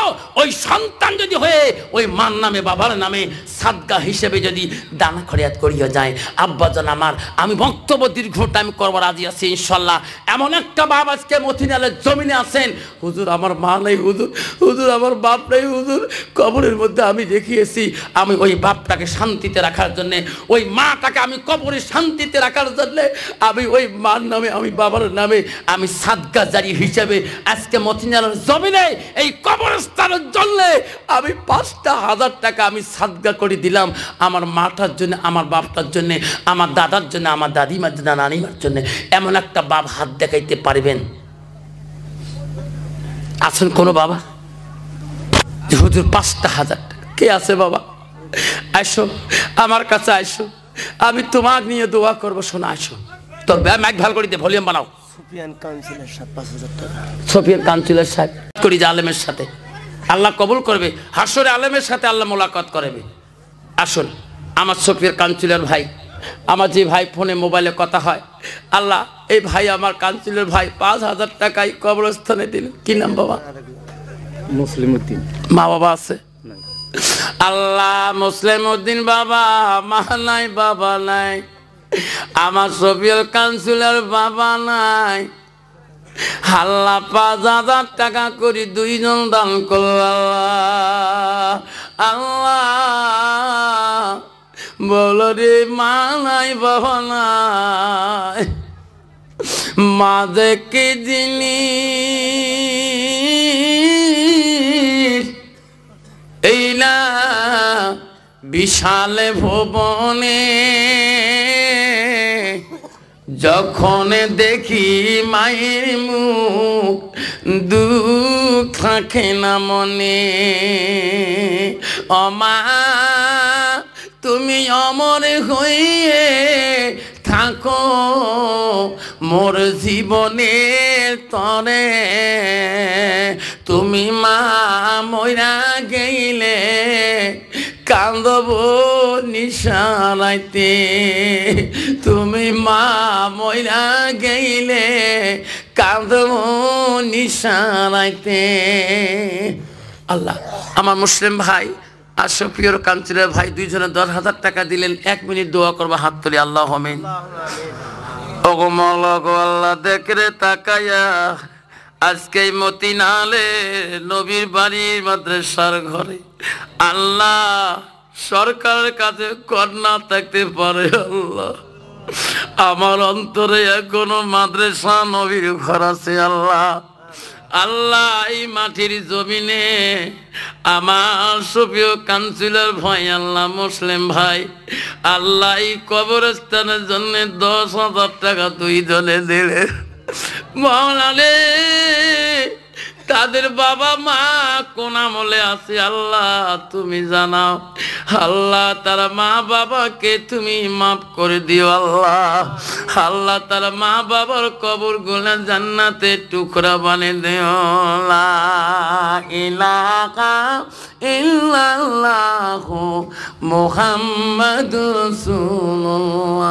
ওই সন্তান যদি হয়ে ওই মার নামে বাবার নামে সাদকা হিসেবে যদি দানা খরিয়াত করিয়া যায়। আব্বাজান আমার, আমি বক্তব্য দীর্ঘটা আমি করবার রাজি আছি ইনশাল্লাহ। এমন একটা বাপ আজকে মতিনালের জমিনে আছেন, হুজুর আমার মা নাই, হুজুর হুজুর আমার বাপ নাই, হুজুর কবরের মধ্যে আমি দেখিয়েছি। আমি ওই বাপটাকে শান্তিতে রাখার জন্যে, ওই মাটাকে আমি কবরে শান্তিতে রাখার জন্যে আমি ওই মার নামে আমি বাবার নামে আমি সাদকা জারি হিসেবে আজকে মতিনালের জমিনে এই কবরস্থানের জন্য আমি 5,000 টাকা আমি সাদকা করে দিলাম আমার মাটার জন্য, আমার বাপটার জন্য, আমার দাদার জন্য, আমার দাদিমার জন্য, নানিমার জন্য। এমন একটা বাপ হাত দেখাইতে পারবেন? আছেন কোনো বাবা? হুজুর 5,000 টাকা কে আছে বাবা? আসো আমার কাছে, আসো, আমি তোমার নিয়ে দোয়া করবো। শোনা, আসো, তোর ম্যাক ভাল করে দিয়ে ভলিউম বানাও। সুফিয়ান কাউন্সিলের সাথে 5,000 টাকা, সুফিয়ান কাউন্সিলের সাথে করি যে আলেমের সাথে আল্লাহ কবুল করবে, হাসরে আলেমের সাথে আল্লাহ মোলাকাত করবে। আসুন আমার সুফিয়ান কাউন্সিলর ভাই, আমার যে ভাই ফোনে মোবাইলে কথা হয়, আল্লাহ এই ভাই আমার কাউন্সিলর ভাই 5,000 টাকায় কবরস্থানে দিলেন। কি নাম বাবা? মুসলিম উদ্দিন। মা বাবা আছে? আল্লাহ মুসলিম উদ্দিন বাবা, মা নাই বাবা নাই, আমার সুফিয়ান কাউন্সিলর বাবা নাই। আল্লাহ 5,000 টাকা করে দুইজন দান করল। আল্লাহ বল রে, মা নাই বাবা নাই, মা যে কি জিনিস, এই না বিশাল ভুবনে যখন দেখি মায়ের মুখ দুঃখ থাকে না মনে অমা তুমি অমর হইয়ে থাকো মোর জীবনের তরে তুমি মা মইরা গেলে কান্দব নিশারাইতে তুমি মা মইরা গেলে কান্দব নিশারাইতে আল্লাহ আমার মুসলিম ভাই আর সফিয়র কাঞ্চিলের ভাই দুইজনে 10,000 টাকা দিলেন 1 মিনিট দোয়া করবো হাত তুলি আল্লাহ আমিন ওগো মাওলা গো আল্লাহ দেখরে তাকায়া আজকে মতিনালে নবীর বাড়ির মাদ্রাসার ঘরে আল্লাহ সরকারের কাছে কন্যা থাকতে পারে আল্লাহ আমার অন্তরে এখনো মাদ্রাসা নবীর ঘর আছে আল্লাহ আল্লাহ এই মাটির জমিনে আমার সফিয় কাউন্সিলর ভাই আল্লাহ মুসলিম ভাই আল্লাহ এই কবরস্থানের জন্য 10,000 টাকা তুই জনে দিলে মাওলানা তাদের বাবা মা কোন আমলে আছে আল্লাহ তুমি জানাও আল্লাহ তার মা বাবাকে তুমি মাফ করে দিও আল্লাহ আল্লাহ তার মা বাবার কবর গুলো জান্নাতে টুকরা বানিয়ে দিও লা ইলাহা ইল্লাল্লাহু মুহাম্মাদুর রাসূলুল্লাহ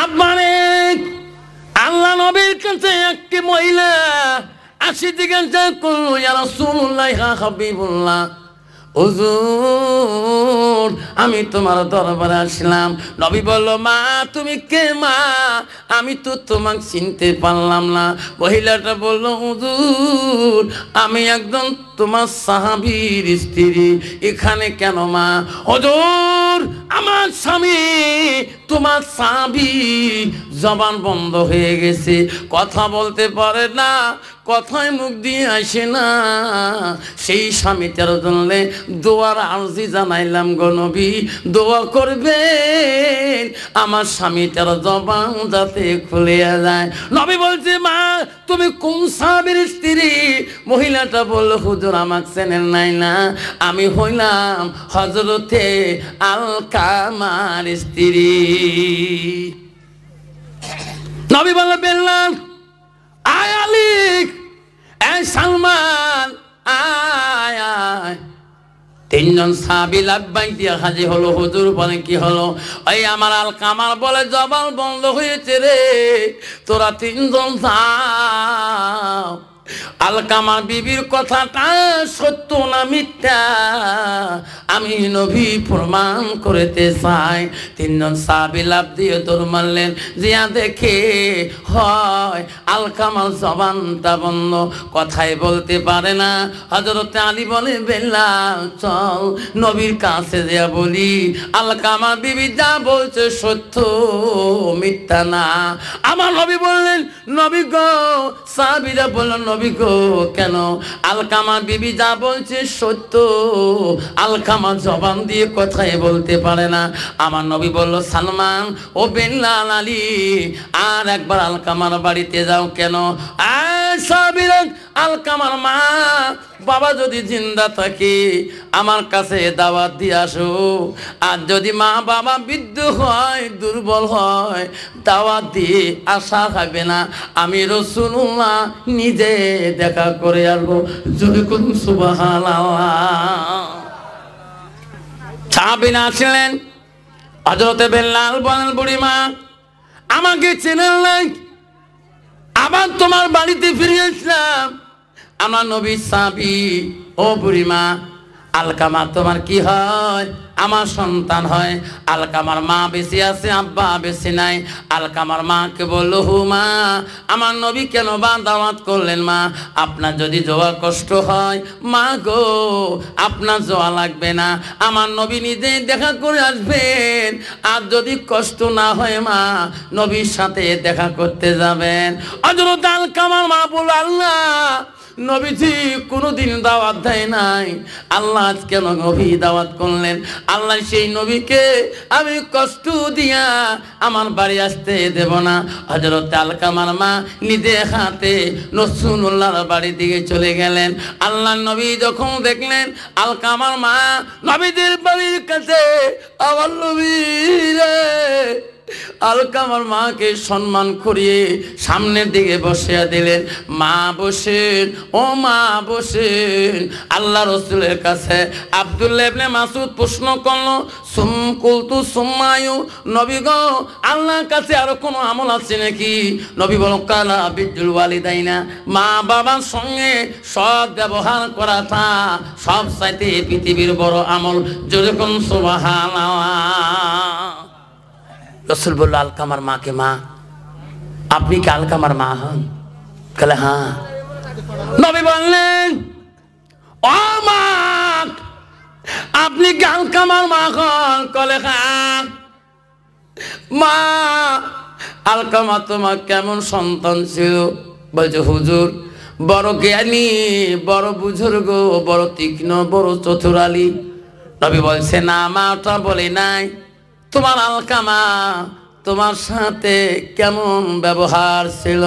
আপনারে আল্লাহ নবীর কাছে একটি মহিলা আসি জিজ্ঞাসা করলো ইয়া রাসূলুল্লাহ ইয়া হাবিবুল্লাহ হুজুর আমি তোমার দরবারে আসলাম নবী বলল মা তুমি কে মা আমি তো তোমাকে চিনতে পারলাম না মহিলাটা বলল হুজুর আমি একদম তোমার সাহাবীর স্ত্রী এখানে কেন মা হুজুর আমার স্বামী তোমার সাহাবী জবান বন্ধ হয়ে গেছে কথা বলতে পারে না কথায় মুখ দিয়ে আসে না সেই স্বামীটার জন্য দোয়ার আরজি জানাইলাম গো নবী দোয়া করবেন আমার স্বামীটার জবান যাতে খুলে যায় নবী বলছে মা তুমি কোন সাহাবীর স্ত্রী মহিলাটা বলল হুজুর আমাকে চেনেন নাই না আমি হইলাম হযরতে আলকামার স্ত্রী নবী বলল বেলাল আয় আলী এই সালমান আয় আয় তিনজন সাহাবী লাব্বাইক দিয়া হাজির হলো হুজুর বলেন কি হলো ওই আমার আলকামার বলে জবান বন্ধ হয়েছে রে তোরা তিনজন যাও আলকামার বিবির কথাটা সত্য না মিথ্যা আমি নবী প্রমাণ করতে চাই তিনজন সাহাবী লাফ দিয়ে দৌড় মারলেন জিয়া দেখে হয় আলকামার জবানটা বন্ধ কথাই বলতে পারে না হযরত আলী বলে বেলাল চল নবীর কাছে যা বলি আলকামার বিবি যা বলছে সত্য মিথ্যা না আমার নবী বললেন নবী গো সাহাবীরা বললেন নবী গো কেন আলকামার বিবি যা বলছে সত্য আলকামা জবান দিয়ে কথাই বলতে পারে না আমার নবী বলল সালমান ও বেলাল আলী আর একবার আলকামার বাড়িতে যাও কেন সাহাবীরা আলকামার মা বাবা যদি জিন্দা থাকে আমার কাছে দাওয়াত দিয়ে আসো আর যদি মা বাবা বৃদ্ধ হয় দুর্বল হয় দাওয়াত দিয়ে আসা হবে না আমি রাসূলুল্লাহ নিজে দেখা করে আসবো যদি কোন সুবহানাল্লাহ সাহাবীরা আসলেন হযরতে বেলাল বলেন বুড়িমা আমাকে চেনেন নাই আবার তোমার বাড়িতে ফিরে আসলাম আমার নবী সাহাবী ও বুড়িমা আলকামা তোমার কি হয় আমার সন্তান হয় আলকামার মা বেঁচে আছে আব্বা বেঁচে নাই আলকামার মাকে বলল হু মা আমার নবী কেন বা দাওয়াত করলেন মা আপনার যদি যাওয়া কষ্ট হয় মা গো আপনার যাওয়া লাগবে না আমার নবী নিজে দেখা করে আসবেন আর যদি কষ্ট না হয় মা নবীর সাথে দেখা করতে যাবেন হযরত আলকামার মা বলল আল্লাহ নবীজি কোনোদিন দাওয়াত দেয় নাই, আল্লাহ কেন নবী দাওয়াত করলেন? আল্লাহ সেই নবীকে আমি কষ্ট দিয়া আমার বাড়ি আসতে দেব না। হযরত আলকামার মা নিজে হাতে রাসূলুল্লাহর বাড়ির দিকে চলে গেলেন। আল্লাহ নবী যখন দেখলেন আলকামার মা নবীদের বাড়ির কাছে, আমার নবী রে, আলকামার মাকে সম্মান করিয়ে সামনের দিকে বসিয়ে দিলেন। মা বসেন, ও মা বসেন। আল্লাহ রসুলের কাছে আব্দুল্লাহ ইবনে মাসউদ প্রশ্ন করলো, কুলতু সুম্মায়ু, নবী গো আল্লাহর কাছে আরো কোনো আমল আছে নাকি? নবী বলল, কালা বিদ্যুল ওয়ালিদাইনা, মা বাবার সঙ্গে সৎ ব্যবহার করাটা সব চাইতে পৃথিবীর বড় আমল। যেরকম সুবহানাল্লাহ। রসুল বলল আলকামার মাকে, মা আপনি কি আলকামার মা হন? বলে হ্যাঁ। নবী বললেন, ও মা আপনি কি আলকামার মা হন? বলে হ্যাঁ। মা আলকামা তোমার কেমন সন্তান ছিল? বলছে হুজুর বড় জ্ঞানী, বড় বুজুর্গ, বড় তীক্ষ্ণ, বড় চতুরালী। নবী বলছে না মা ওটা বলে নাই, তোমার আলকামা তোমার সাথে কেমন ব্যবহার ছিল?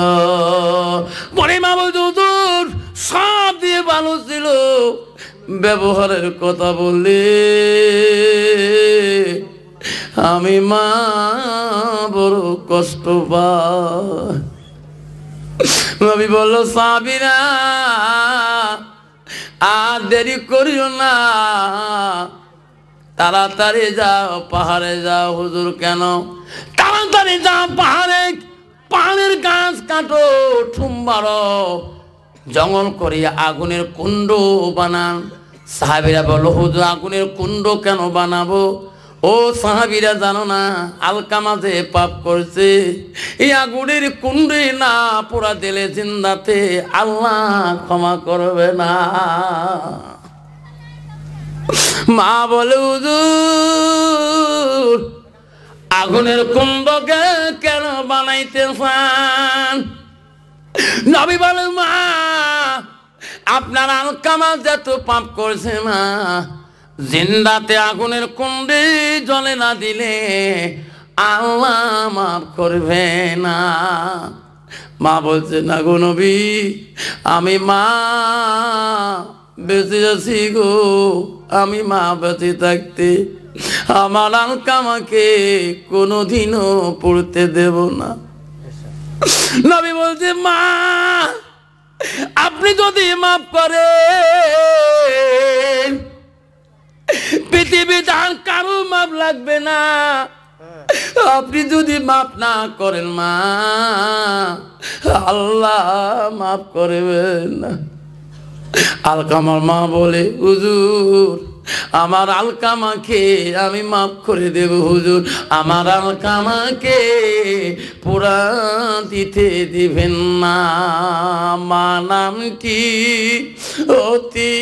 বলে মা হুজুর সব দিয়ে ভালো ছিল, ব্যবহারের কথা বললে আমি মা বড় কষ্ট পাই। নবী বলল, সাহাবীরা আর দেরি করিও না, তাড়াতাড়ি যাও পাহাড়ে যাও। হুজুর কেন? তাড়াতাড়ি যাও পাহাড়ে, পাহাড়ের গাছ কাটো, ঠুম মারো, জঙ্গল করিয়া আগুনের কুণ্ড বানান। সাহাবীরা বলল, হুজুর আগুনের কুণ্ড কেন বানাবো? ও সাহাবীরা জানো না আলকামা যে পাপ করছে, এই আগুনের কুণ্ডে না পোড়া দিলে জিন্দাতে আল্লাহ ক্ষমা করবে না। মা বলে, হুজুর আগুনের কুণ্ডকে কেন বানাইতে চান? নবী বলে, মা আপনার আলকামা যত পাপ করছে না, জিন্দাতে আগুনের কুণ্ডে জলে না দিলে আল্লাহ মাফ করবে না। মা বলছে, না গো নবী আমি মা বেঁচে আছি গো, আমি মা বেঁচে থাকতে আমার আলকামাকে কোনোদিনও পড়তে দেব না। নবী বলছে, মা আপনি যদি মাফ করেন পৃথিবীতে আর কারো মাপ লাগবে না। আপনি যদি মাপ না করেন মা, আল্লাহ মাফ করবেন না। আলকামার মা বলে, হুজুর আমার আলকামাকে আমি মাফ করে দেব। হুজুর আমার আলকামাকে পুরা দিতে দিবেন না। মা নামটি অতি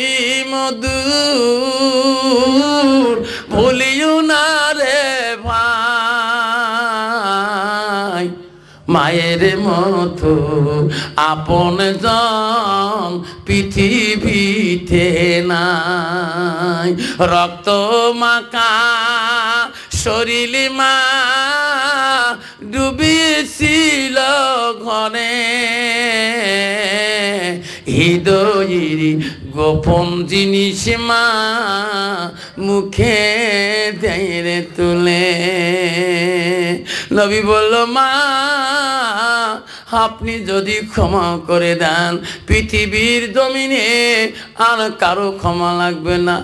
মধুর, ভুলিও না রে ভাই, মায়ের মতো আপন জন পৃথিবীতে নাই। রক্ত মাখা শরীর মা ডুবিয়েছিল ঘরে, হৃদয়ের গোপন জিনিস মা মুখে দেয় তুলে। নবী বলল, মা আপনি যদি ক্ষমা করে দেন পৃথিবীর জমিনে আর কারো ক্ষমা লাগবে না।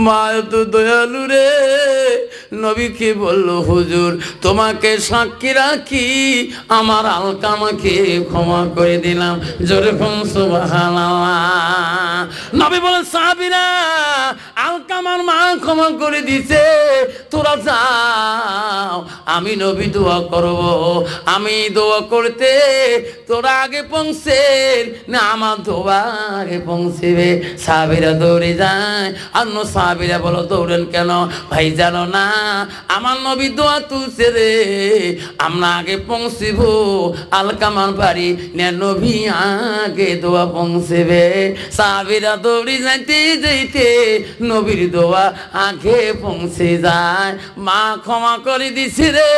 মা তো দয়ালু রে। নবীকে বলল, হুজুর তোমাকে সাক্ষী রাখি আমার আলকামাকে ক্ষমা করে দিলাম। যেরকম সুবহানাল্লাহ। নবী বলেন, সাহাবীরা আলকামার মা ক্ষমা করে দিছে, তোরা যাও আমি নবী দোয়া করব। আমি দোয়া করতে তোরা আগে পৌঁছে না আমার দোয়া আগে পৌঁছেবে। সাহাবীরা দৌড়ে যায়। অন্য সাহাবীরা বলো, দৌড়েন কেন? ভাই জানো না আমার নবী দোয়া তুলছে রে, আমরা আগে পৌঁছিব আলকামার বাড়ি, নে নবী আগে দোয়া পৌঁছেবে। সাহাবীরা দৌড়ি যাইতে যাইতে নবীর দোয়া আগে পৌঁছে যায়। মা ক্ষমা করে দিছে রে,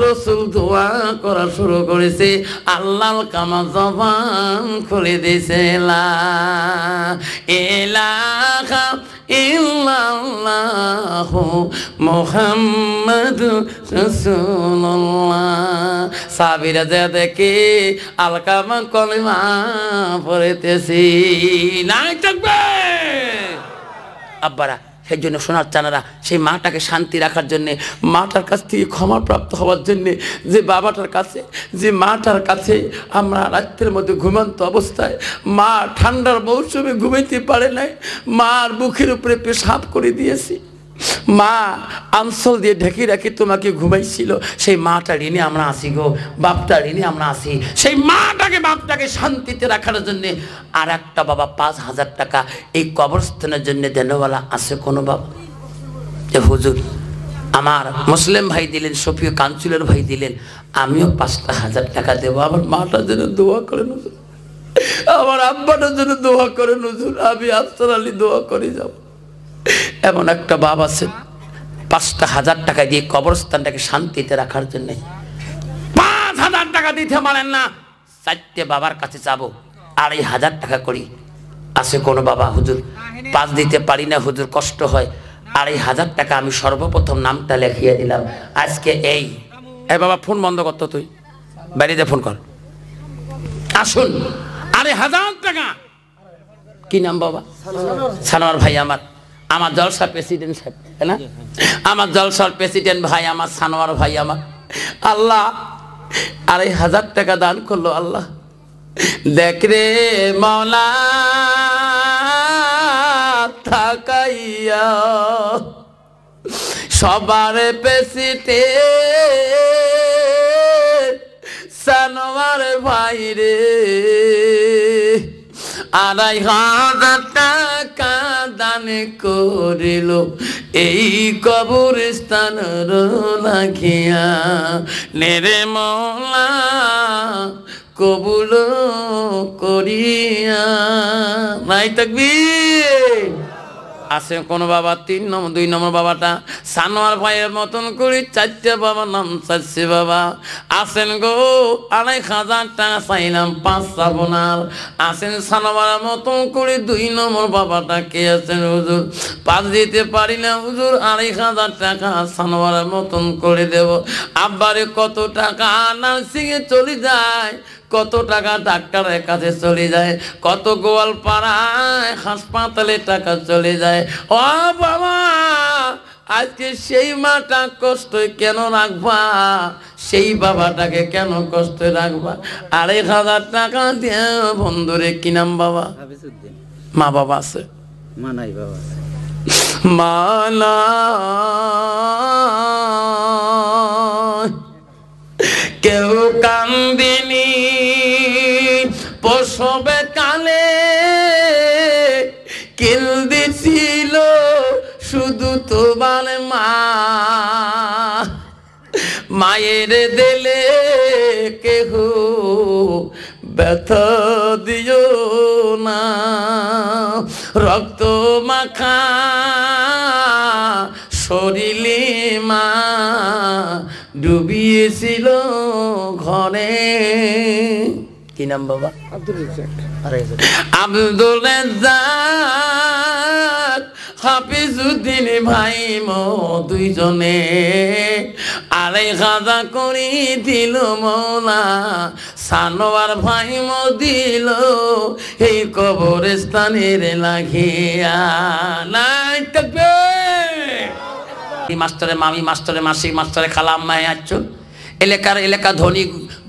রসুল দোয়া করা শুরু করেছে, আল্লাহ কামা জবান খুলে দিয়েছে, লা ইলাহা ইল্লাল্লাহু মুহাম্মাদুর রাসূলুল্লাহ। সাহাবীরা যা দেখে আলকামা কলেমা পড়তেছি, নাই থাকবে আব্বারা। সেই জন্য সোনার চানারা সেই মাটাকে শান্তি রাখার জন্যে, মাটার কাছ থেকে ক্ষমা প্রাপ্ত হওয়ার জন্যে, যে বাবাটার কাছে, যে মাটার কাছে আমরা রাত্রের মধ্যে ঘুমন্ত অবস্থায়, মা ঠান্ডার মৌসুমে ঘুমাইতে পারে নাই, মার বুকের উপরে পেশাব করে দিয়েছি, মা আঁচল দিয়ে ঢেকে রাখি তোমাকে ঘুমাইছিল, সেই মাটা ঋণে আমরা আসি গো, বাপটা ঋণে আমরা আসি। সেই মাটাকে বাপটাকে শান্তিতে রাখার জন্যে আর একটা বাবা 5,000 টাকা এই কবরস্থানের জন্য দেনওয়ালা আছে কোনো বাবা? যে হুজুর আমার মুসলিম ভাই দিলেন, শফিও কাঞ্চুলের ভাই দিলেন, আমিও 5,000 টাকা দেবো, আমার মাটার জন্য দোয়া করেন হুজুর, আমার আব্বাটার জন্য দোয়া করেন হুজুর, আমি আফসার আলী দোয়া করে যাব। এমন একটা বাপ আছে 5,000 টাকা দিয়ে কবরস্থানটাকে শান্তিতে রাখার জন্য। 5,000 টাকা দিতে পারেন না, 4টে বাবার কাছে যাবো, 2,500 টাকা করি, আছে কোনো বাবা? হুজুর 5 দিতে পারি না হুজুর, কষ্ট হয়, 2,500 টাকা আমি সর্বপ্রথম নামটা লিখিয়ে দিলাম আজকে। এই বাবা ফোন বন্ধ করতো, তুই বাড়িতে ফোন কর, আসুন। 2,500 টাকা। কি নাম বাবা? সানোয়ার ভাই, আমার জলসার প্রেসিডেন্ট সাহেব, তাই না? আমার জলসার প্রেসিডেন্ট ভাই, আমার সানোয়ার ভাই, আমার আল্লাহ 2,500 টাকা দান করলো। আল্লাহ দেখ রে মাওলা থাকাইয়া সবার প্রেসিডেন্ট সানোয়ার ভাই রে, 2,500 টাকা দান করিল এই কবরস্থান রাখিয়া, নেরে মওলা কবুল করিয়া। নাই তাকবীর। আছে কোন বাবা? 2 নম্বর বাবাটা সানোয়ার ভাইয়ের মতন করে 4টে বাবা নাম চাচ্ছে বাবা আছেন গো। 2,500 টাকা চাইলাম, 5 শ্রাবণার আছেন সানোয়ার মতন করে। 2 নম্বর বাবাটা কে আছেন? হুজুর 5 দিতে পারি না হুজুর, 2,500 টাকা সানোয়ার মতন করে দেব। আব্বারে কত টাকা নার্সিংয়ে চলে যায়, কত টাকা ডাক্তারের কাছে চলে যায়, কত গোয়ালপাড়ায় হাসপাতালে টাকা চলে যায়। ও বাবা আজকে সেই মাটা কষ্ট কেন রাখবা, সেই বাবাটাকে কেন কষ্ট রাখবা? 2,500 টাকা দিয়ে বন্ধুরে। কি নাম বাবা? মা বাবা আছে? মা নাই বাবা, মা না কেউ কান্দিনি প্রসবে কালে, কেঁদেছিল শুধু তোমার মা। মায়ের দিলে কেহ ব্যথা দিও না, রক্ত মাখা শরীরে মা ডুবিয়েছিল ঘরে। কি নাম বাবা? আব্দুল রাজ্জাক। আব্দুল রাজ্জাক হাফিজউদ্দিন ভাই মো দুইজনে 2,500 করে দিল মৌলা, সানোয়ার ভাই মো দিল এই কবরস্থানের লাগিয়া। নাই থাকবে মাস্টারে মামি, মাস্টারে মাসি, মাস্টারে খালাম মায়ে আছো এলাকা ধনী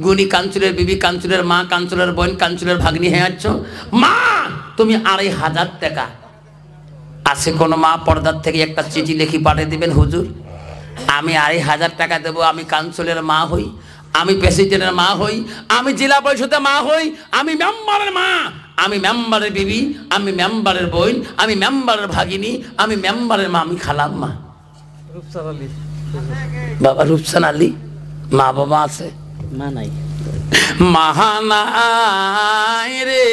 গুণী কাঞ্চুলের বিবি, কাঞ্চুলের মা, কাঞ্চুলের বোন, কাঞ্চুলের ভাগ্নি হয়ে আছো। মা তুমি 2,500 টাকা আছে কোন মা পর্দার থেকে একটা চিঠি লিখি পাঠিয়ে দিবেন? হুজুর আমি 2,500 টাকা দেবো, আমি কাঞ্চুলের মা হই, আমি প্রেসিডেন্টের মা হই, আমি জেলা পরিষদের মা হই, আমি মেম্বারের মা, আমি মেম্বারের বিবি, আমি মেম্বারের বোন, আমি মেম্বারের ভাগিনী, আমি মেম্বারের মা, আমি খালাম মা। বাবা রূপসান আলী মা বাবা আছে? মা নাই। মাহানাই রে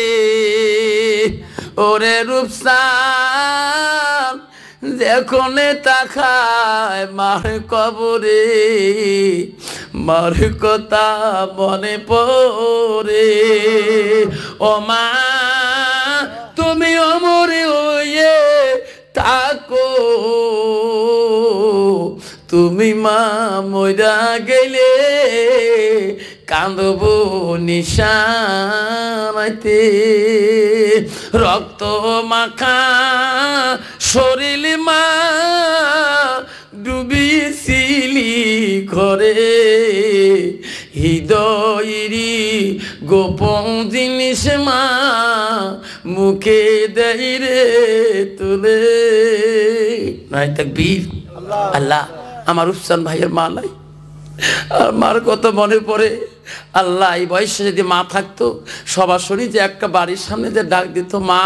ওরে রূপসান যখন তাকায় মার কবরে মার কথা মনে পড়ে। ও মা তুমি অমরে হয়ে থাকো, তুমি মা মইরা গেলে কাঁদব নিশানাইতে। রক্ত মাখা শরীর মা ডুবিছিলি ঘরে, হৃদয়েরই গোপন জিনিস মা মুখে দেই রে তুলে। নাই তাকবীর। আল্লাহ আমার রূপসান ভাইয়ের মা নাই, আর মার কত মনে পড়ে। আল্লাহ এই বয়সে যদি মা থাকতো, সবার শুনি যে একটা বাড়ির সামনে যে ডাক দিত মা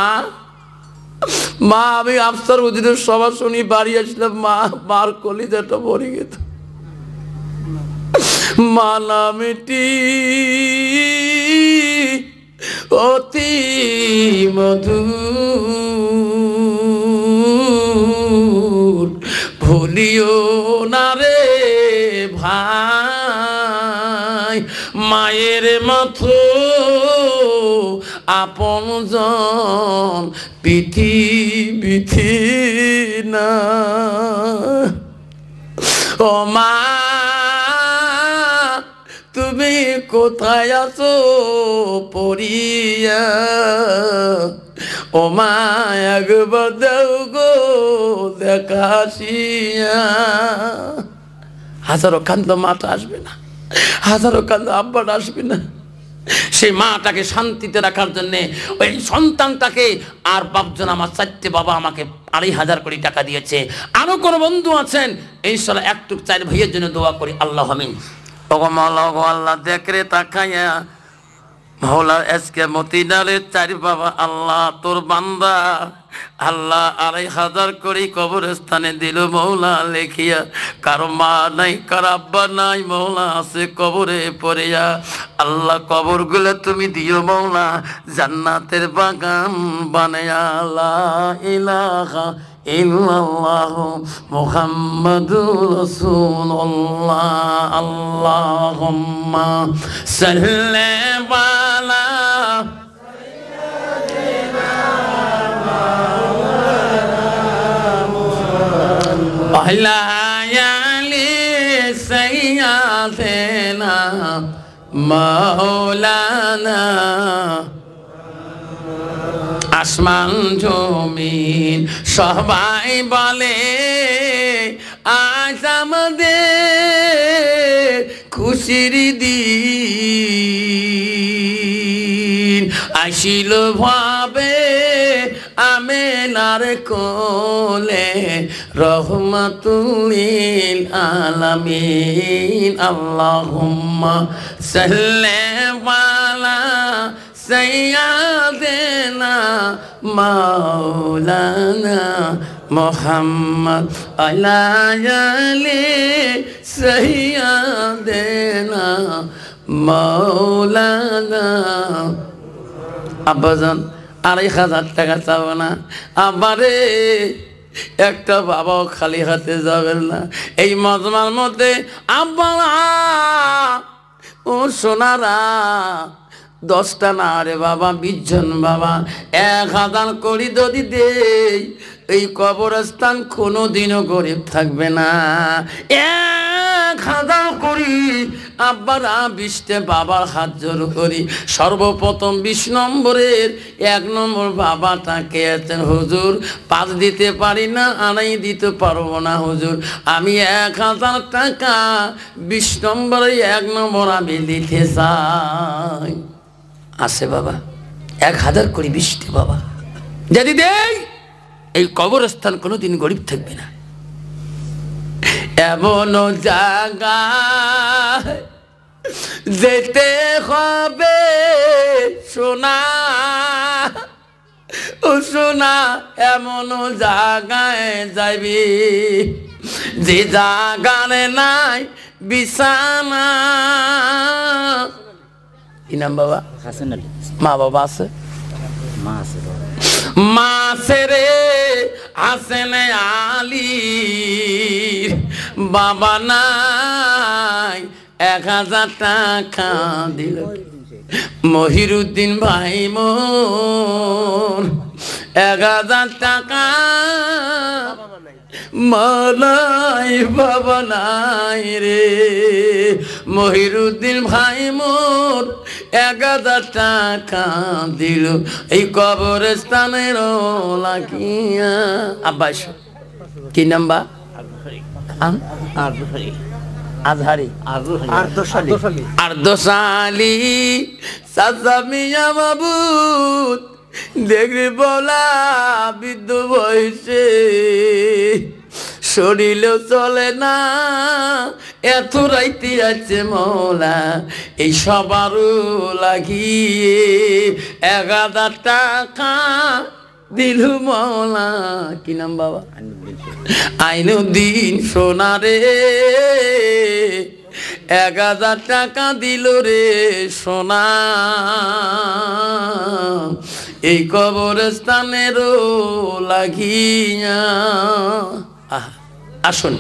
মা, আমি আফসার হুজুরের সবার শুনি বাড়ি আসলাম, মা মার কলিজাটা ভরে গেত। মা নামটি অতি মধুর, ভুলিও না রে ভাই, মায়ের মতো আপনজন পৃথিবীতে না। ও মা তুমি কোথায় আছো পড়িয়া, ও মা একবার দাও গো দেখাশিয়া। হাজারো কান্দ মাটা আসবে না, হাজারো কান্দ আব্বাটা আসবে না। সেই মাটাকে শান্তিতে রাখার জন্যে ওই সন্তানটাকে, আর বাপজন আমার চারটে বাবা আমাকে 2,500 কোটি টাকা দিয়েছে। আরো কোনো বন্ধু আছেন ইনশাআল্লাহ একটু চার ভাইয়ের জন্য দোয়া করি। আল্লাহ আমিন। ওগো মাওলা গো আল্লাহ দেখরে তাকাইয়া মাওলা আজকে মতিনারের 4 বাবা আল্লাহ তোর বান্দা আল্লাহ 2,500 কোটি কবরস্থানে দিল মৌলা লেখিয়া। কারো মা নাই, কারো আব্বা নাই, মৌলা আছে কবরে পড়িয়া। আল্লাহ কবরগুলো তুমি দিও মৌলা জান্নাতের বাগান বানায়া। লা ইলাহা ইল্লাল্লাহু মুহাম্মাদুর রাসূলুল্লাহ। আল্লাহুম্মা সাল্লি আলা আলি সাইয়্যিদিনা মাওলানা। আসমান জমিন সবাই বলে আজ আমাদের খুশির দিন, আসিল ভাবে আমেনার কোলে রহমাতুল লিল আলামিন। আল্লাহুম্মা সাল্লি আলা সাইয়্যিদিনা মাওলানা মুহাম্মদ আলা আলি সাইয়্যিদিনা মাওলানা। আব্বাজান 2,500 টাকা চাবো না আব্বারে, একটা বাবাও খালি হাতে যাবেন না। এই মজমার মধ্যে আব্বা ও সোনারা 10টা না রে বাবা 20 জন বাবা 1,000 কোটি যদি দেই, এই কবরস্থান কোনোদিনও গরিব থাকবে না। 1,000 কোটি আব্বারা 20টে বাবার হাত জোর করি। সর্বপ্রথম 20 নম্বরের 1 নম্বর বাবাটাকে আছেন হুজুর 5 দিতে পারি না, 2.5 দিতে পারবো না হুজুর, আমি 1,000 টাকা 20 নম্বরে 1 নম্বর আমি দিতে চাই। আছে বাবা 1,000 কোটি 20টে বাবা যদি দেই, এই কবরস্থান কোনোদিন গরিব থাকবে না। এমন জায়গা যেতে হবে সোনা ও সোনা, এমন জায়গায় যাবি যে জাগানে নাই বিছানা। কি নাম বাবা? হাসান আলী। মা বাবা আছে? মা আছে। মা আছে রে হাসেন আলী, বাবা নাই 1000 টাকা দিল। মহিরুদ্দিন ভাই মোর 1000 টাকা মালাই বাবা নাই রে। মহিরুদ্দিন ভাই মোর 1000 টাকা দিল এই কবরস্থানের লাগিয়া। আব্বাস কি নাম্বার? আজহারি আর্দশালী চাচা মিয়া মাবুদ দেখবি বলা বৃদ্ধ বয়সে শরীরেও চলে না, এত রাইতে আছে মৌলা এই সবারও লাগিয়ে 1000 টাকা দিল মৌলা। কি নাম বাবা? আইনুদ্দিন সোনারে 1000 টাকা দিল রে সোনা এই কবরস্থানেরও লাগিয়া। আসুন,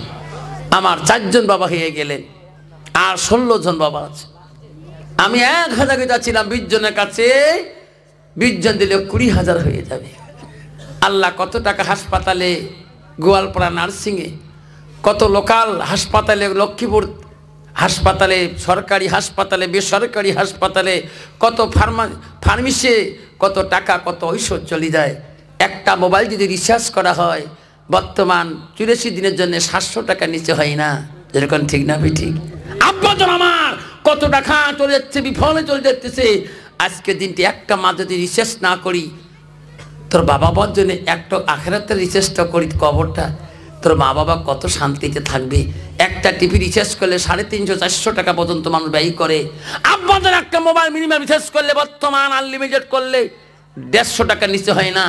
আমার 4 জন বাবা হয়ে গেলেন, আর 16 জন বাবা আছে। আমি 1000 যাচ্ছিলাম 20 জনের কাছে, 20 জন দিলে 20,000 হয়ে যাবে। আল্লাহ কত টাকা হাসপাতালে, গোয়ালপাড়া নার্সিংয়ে, কত লোকাল হাসপাতালে, লক্ষ্মীপুর হাসপাতালে, সরকারি হাসপাতালে, বেসরকারি হাসপাতালে, কত ফার্মেসি, কত টাকা, কত ঔষধ চলে যায়। একটা মোবাইল যদি রিচার্জ করা হয় বর্তমান 84 দিনের জন্য 700 টাকা নিচে হয় না। যেরকম ঠিক না ভাই? ঠিক। আব্বাজন আমার কত টাকা চলে যাচ্ছে, বিফলে চলে যাচ্ছে। আজকে দিনটি একটা মা যদি রিচার্জ না করি, তোর বাবা মার জন্য একটা আখেরাতের রিচার্জটা করি, কবরটা, তোর মা বাবা কত শান্তিতে থাকবে। একটা টিভি রিচার্জ করলে 350-400 টাকা পর্যন্ত মানুষ ব্যয় করে। আব্বাদের একটা মোবাইল মিনিমাম রিচার্জ করলে বর্তমান আনলিমিটেড করলে 150 টাকা নিচে হয় না।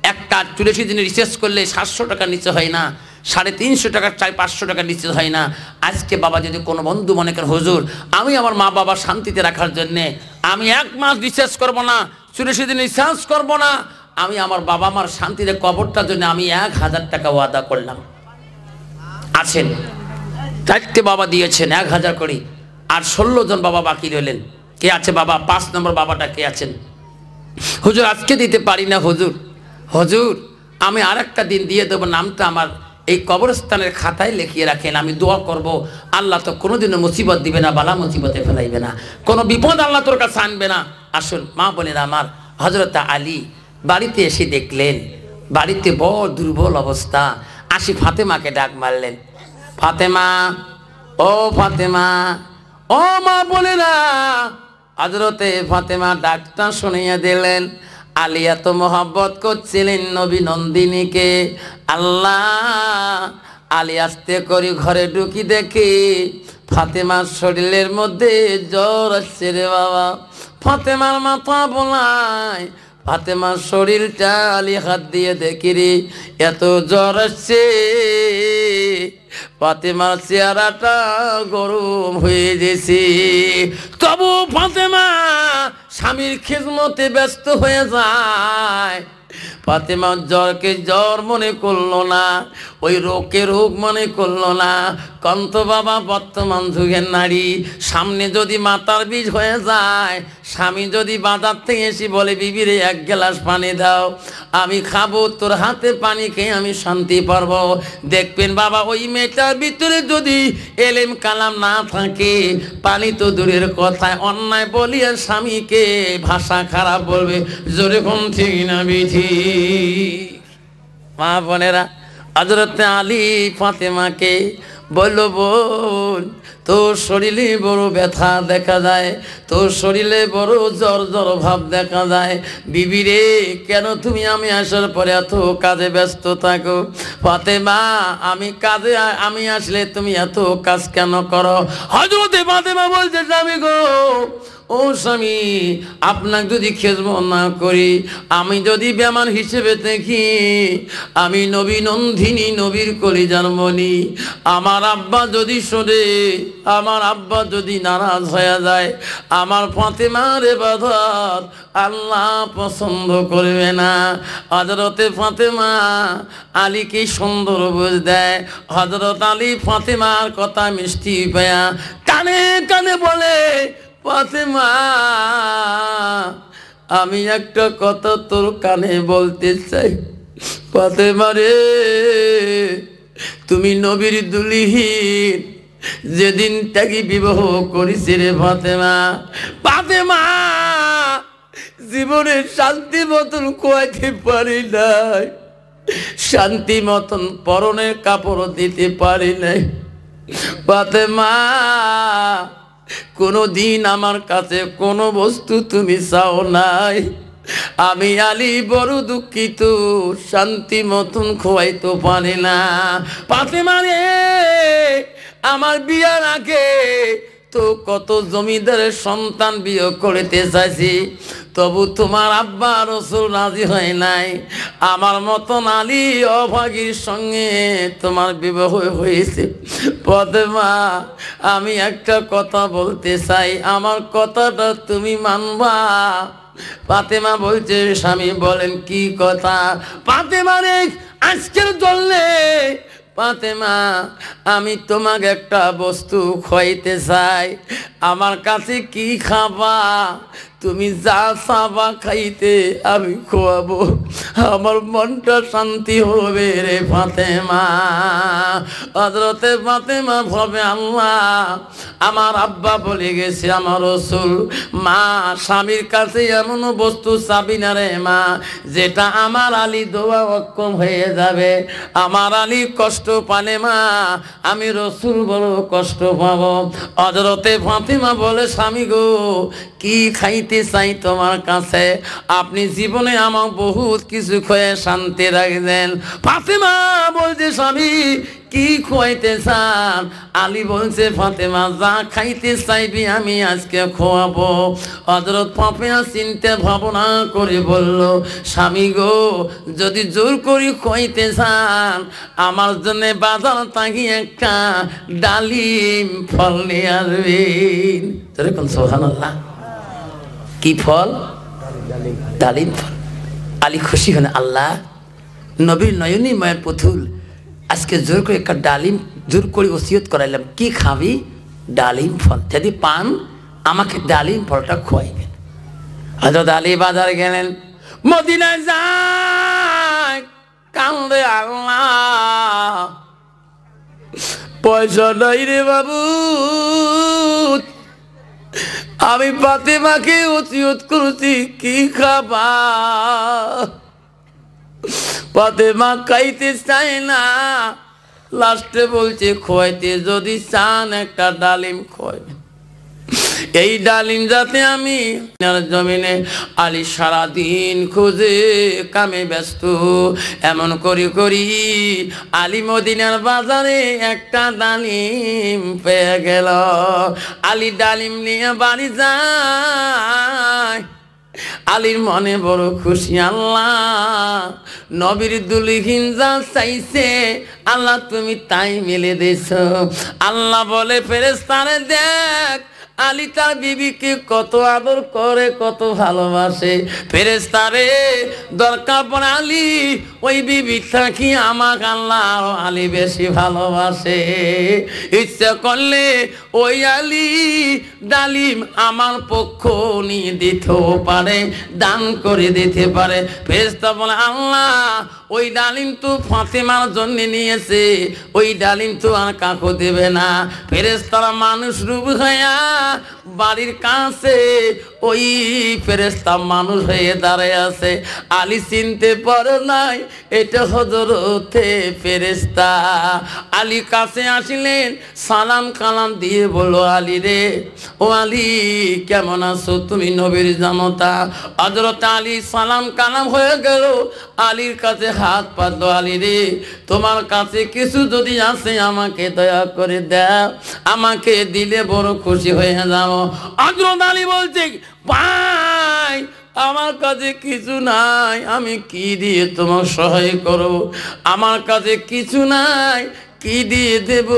একটা 84 দিনে রিচার্জ করলে 700 টাকা নিচে হয় না, 350 টাকা 500 টাকা নিচে হয় না। আজকে বাবা যদি কোনো বন্ধু মনে করেন হুজুর আমি আমার মা বাবা শান্তিতে রাখার জন্যে আমি 1 মাস রিচার্জ করবো না, 84 দিন রিচার্জ করবো না, আমি আমার বাবা মার শান্তিতে কবরটার জন্য আমি 1000 টাকা ওয়াদা করলাম। আছেন 4টে বাবা দিয়েছেন 1000 করে, আর 16 জন বাবা বাকি রইলেন। কে আছে বাবা? 5 নম্বর বাবাটা কে আছেন? হুজুর আজকে দিতে পারি না হুজুর, হুজুর আমি আরেকটা দিন দিয়ে দেবো, নামটা আমার এই কবরস্থানের খাতায় লিখিয়ে রাখেন, আমি দোয়া করব আল্লাহ তো কোনোদিনও মুসিবত দিবে না, বালা মুসিবতে ফেলাইবে না, কোনো বিপদ আল্লাহ তোর কাছে আনবে না। আসুন মা বোনেরা আমার, হযরত আলী বাড়িতে এসে দেখলেন বাড়িতে বড় দুর্বল অবস্থা। আসি ফাতেমাকে ডাক মারলেন, ফাতেমা, ও ফাতেমা, ও মা বোনেরা। হযরতে ফাতেমা ডাকটা শুনিয়ে দিলেন। আলী এত মোহাব্বত করছিলেন নবী নন্দিনীকে। আল্লাহ, আলী আস্তে করে ঘরে ঢুকি দেখে ফাতেমার শরীরের মধ্যে জ্বর আসছে রে বাবা। ফাতেমার মাথা বোলায়, ফাতেমার শরীরটা আলী হাত দিয়ে দেখি রে এত জ্বর আসছে, ফাতেমার চেহারাটা গরম হয়ে গেছে। তবু ফাতেমা স্বামীর খিদমতে ব্যস্ত হয়ে যায়। ফাতেমার জ্বরকে জ্বর মনে করলো না, ওই রোগকে রোগ মনে করলো না। কন্ত বাবা বর্তমান যুগের নারী, সামনে যদি মাতার বীজ হয়ে যায়, স্বামী যদি বাজার থেকে এসে বলে বিবিরে 1 গ্লাস পানি দাও, আমি খাবো, তোর হাতে পানি খেয়ে আমি শান্তি পারবো। দেখবেন বাবা ওই মেয়েটার ভিতরে যদি এলেম কালাম না থাকে, পানি তো দূরের কথায় অন্যায় বলিয়ে স্বামীকে ভাষা খারাপ বলবে। জোরে কোন ঠিক না বিধি? মা বোনেরা, হযরত আলী ফাতেমাকে বলল, বোন তোর শরীরে বড় ব্যথা দেখা যায়, তোর শরীরে বড় জ্বর জ্বর ভাব দেখা যায়। বিবি রে, কেন তুমি আমি আসার পরে এত কাজে ব্যস্ত থাকো? ফাতেমা, আমি আসলে তুমি এত কাজ কেন করো? হযরত ফাতেমা বলছে, স্বামী গো, ও স্বামী আপনাকে যদি খেদমত না করি, আমি যদি বেমান হিসেবে দেখি, আমি নবী নন্দিনী নবীর কলিজার মনি, আমার আব্বা যদি শোনে, আমার আব্বা যদি নারাজ হয়ে যায়, আমার ফাতেমার ইবাদত আল্লাহ পছন্দ করবে না। হযরতে ফাতেমা আলীকে সুন্দর বুঝ দেয়। হযরত আলী ফাতেমার কথা মিষ্টি পায়া কানে কানে বলে, ফাতেমা আমি একটা কথা তোর কানে বলতে চাই। ফাতেমা রে, তুমি নবীর দুলহিন যেদিন তাকে বিবাহ করেছি রে ফাতেমা, ফাতেমা জীবনের শান্তি মতন খোয়াইতে পারি নাই, শান্তি মতন পরনের কাপড় দিতে পারি নাই। ফাতেমা কোনো দিন আমার কাছে কোনো বস্তু তুমি চাও নাই। আমি আলী বড় দুঃখিত, শান্তি মতন খোয়াইতে পারি না। ফাতেমা রে, আমার বিয়ার আগে তো কত জমিদারের সন্তান বিয়ে করতে চাইছি, তবু তোমার আব্বা রাসূল রাজি হয় নাই। আমার মতন আলী অভাগীর সঙ্গে তোমার বিবাহ হয়েছে। ফাতেমা আমি একটা কথা বলতে চাই, আমার কথাটা তুমি মানবা? ফাতেমা বলছে, স্বামী বলেন কি কথা? ফাতেমা রে, আজকের জন্যে ফাতেমা আমি তোমাকে একটা বস্তু খাইতে চাই, আমার কাছে কি খাবা? তুমি যা চাবা খাইতে আমি খোয়াবো, আমার মনটা শান্তি হবে রে ফাতেমা। হযরতে ফাতেমা ভাবে, আল্লাহ আমার আব্বা বলে গেছে, আমার রাসূল মা স্বামীর কাছে এমন বস্তু চাবি না রে মা, যেটা আমার আলী দোয়া অক্ষম হয়ে যাবে। আমার আলী কষ্ট পালে মা, আমি রাসূল বড় কষ্ট পাবো। হযরতে ফাতেমা বলে, স্বামী গো কি খাইতে চাই তোমার কাছে? আপনি জীবনে আমার বহুত কিছু খয়ে শান্তি রাখবেন। ফাতেমা বলছে, স্বামী কি খোয়াইতে চান? আলী বলছে, ফাতেমা যা খাইতে চাইবি আমি আজকে খোয়াবো। হযরত ফাতেমা চিন্তা ভাবনা করে বলল, স্বামী গো যদি জোর করি খোয়াইতে চান, আমার জন্য বাজার থাকি একটা ডালিম ফল নিয়ে আসবেন। যেরকম সুবহানাল্লাহ, কি ফল? ডালিম ফল। আলী খুশি হলেন, আল্লাহ নবীর নয়নী মায়ের পুতুল, আজকে জোর করে একটা ডালিম জোর করে ওসিয়ত করাইলাম, কি খাবি? ডালিম ফল, যদি পান আমাকে ডালিম ফলটা খোয়াইবেন। হযরত আলী বাজার গেলেন, মদিনায় যায়, কান্দে, আল্লাহ পয়সা নাই রে বাবু, আমি ফাতেমাকে ওসিয়ত করেছি কি খাবা? ফাতেমা খাইতে চায় না, লাস্টে বলছে খোয়াইতে যদি চান একটা ডালিম খোয়াইবেন। এই ডালিম যাতে আমি জমিনে। আলী সারাদিন খুঁজে কামে ব্যস্ত, এমন করি করি আলী মদিনার বাজারে একটা ডালিম পেয়ে গেল। আলী ডালিম নিয়ে বাড়ি যায়। আলীর মনে বড় খুশি, আল্লাহ নবীর দুলহিন যা চাইছে আল্লাহ তুমি তাই মিলে দিয়েছ। আল্লাহ বলে, ফেরেশতারে দেখ আলী তার বিবিকে কত আদর করে, কত ভালোবাসে। ফেরেশতারে দরকার পড়ে আলী ওই বিবি থাকি আমাকে আল্লাহ আলী বেশি ভালোবাসে, ইচ্ছা করলে ওই আলী ডালিম আমার পক্ষ নিয়ে দিতেও পারে, দান করে দিতে পারে। ফেরেশতা বলে, আল্লাহ ওই ডালিম তো ফাতেমার জন্য নিয়েছে, ওই ডালিম তো আর কাকু দেবে না। ফেরেশতারা মানুষ রূপ হইয়া বাড়ির কাছে ওই ফেরেশতা মানুষ হয়ে দাঁড়ায় আছে। আলী চিনতে পারে নাই এটা হযরতে ফেরেশতা। আলী কাছে আসিলেন, সালাম কালাম দিয়ে বলল, আলী রে, ও আলী কেমন আছো? তুমি নবীর জামাতা। হযরত আলী সালাম কালাম হয়ে গেল, আলীর কাছে হাত পাতলো, আলী রে তোমার কাছে কিছু যদি আছে আমাকে দয়া করে দাও, আমাকে দিলে বড় খুশি হয়ে যাও। হযরত আলী বলছে ভাই আমার কাছে কিছু নাই, আমি কি দিয়ে তোমার সহায় করব? আমার কাছে কিছু নাই, কি দিয়ে দেব?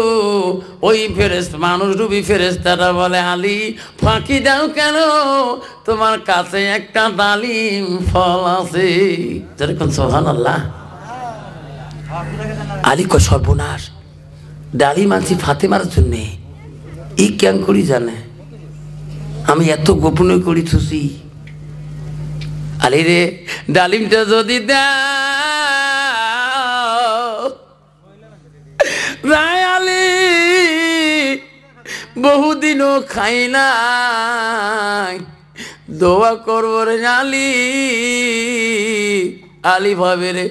ওই ফেরেশতা, মানুষ রূপী ফেরেশতাটা বলে আলী ফাঁকি দাও কেন? তোমার কাছে একটা ডালিম ফল আছে। যেরকম সুবহানাল্লাহ। আলী কয় সর্বনাশ, ডালিম আনছি ফাতেমার জন্যে, এই কেন করি জানে? আমি এত গোপনে করি থুসি। আলী রে ডালিমটা যদি দাও। রায় আলী বহুদিনও খাই নাই, দোয়া করবো রে আলী। আলী ভাবে রে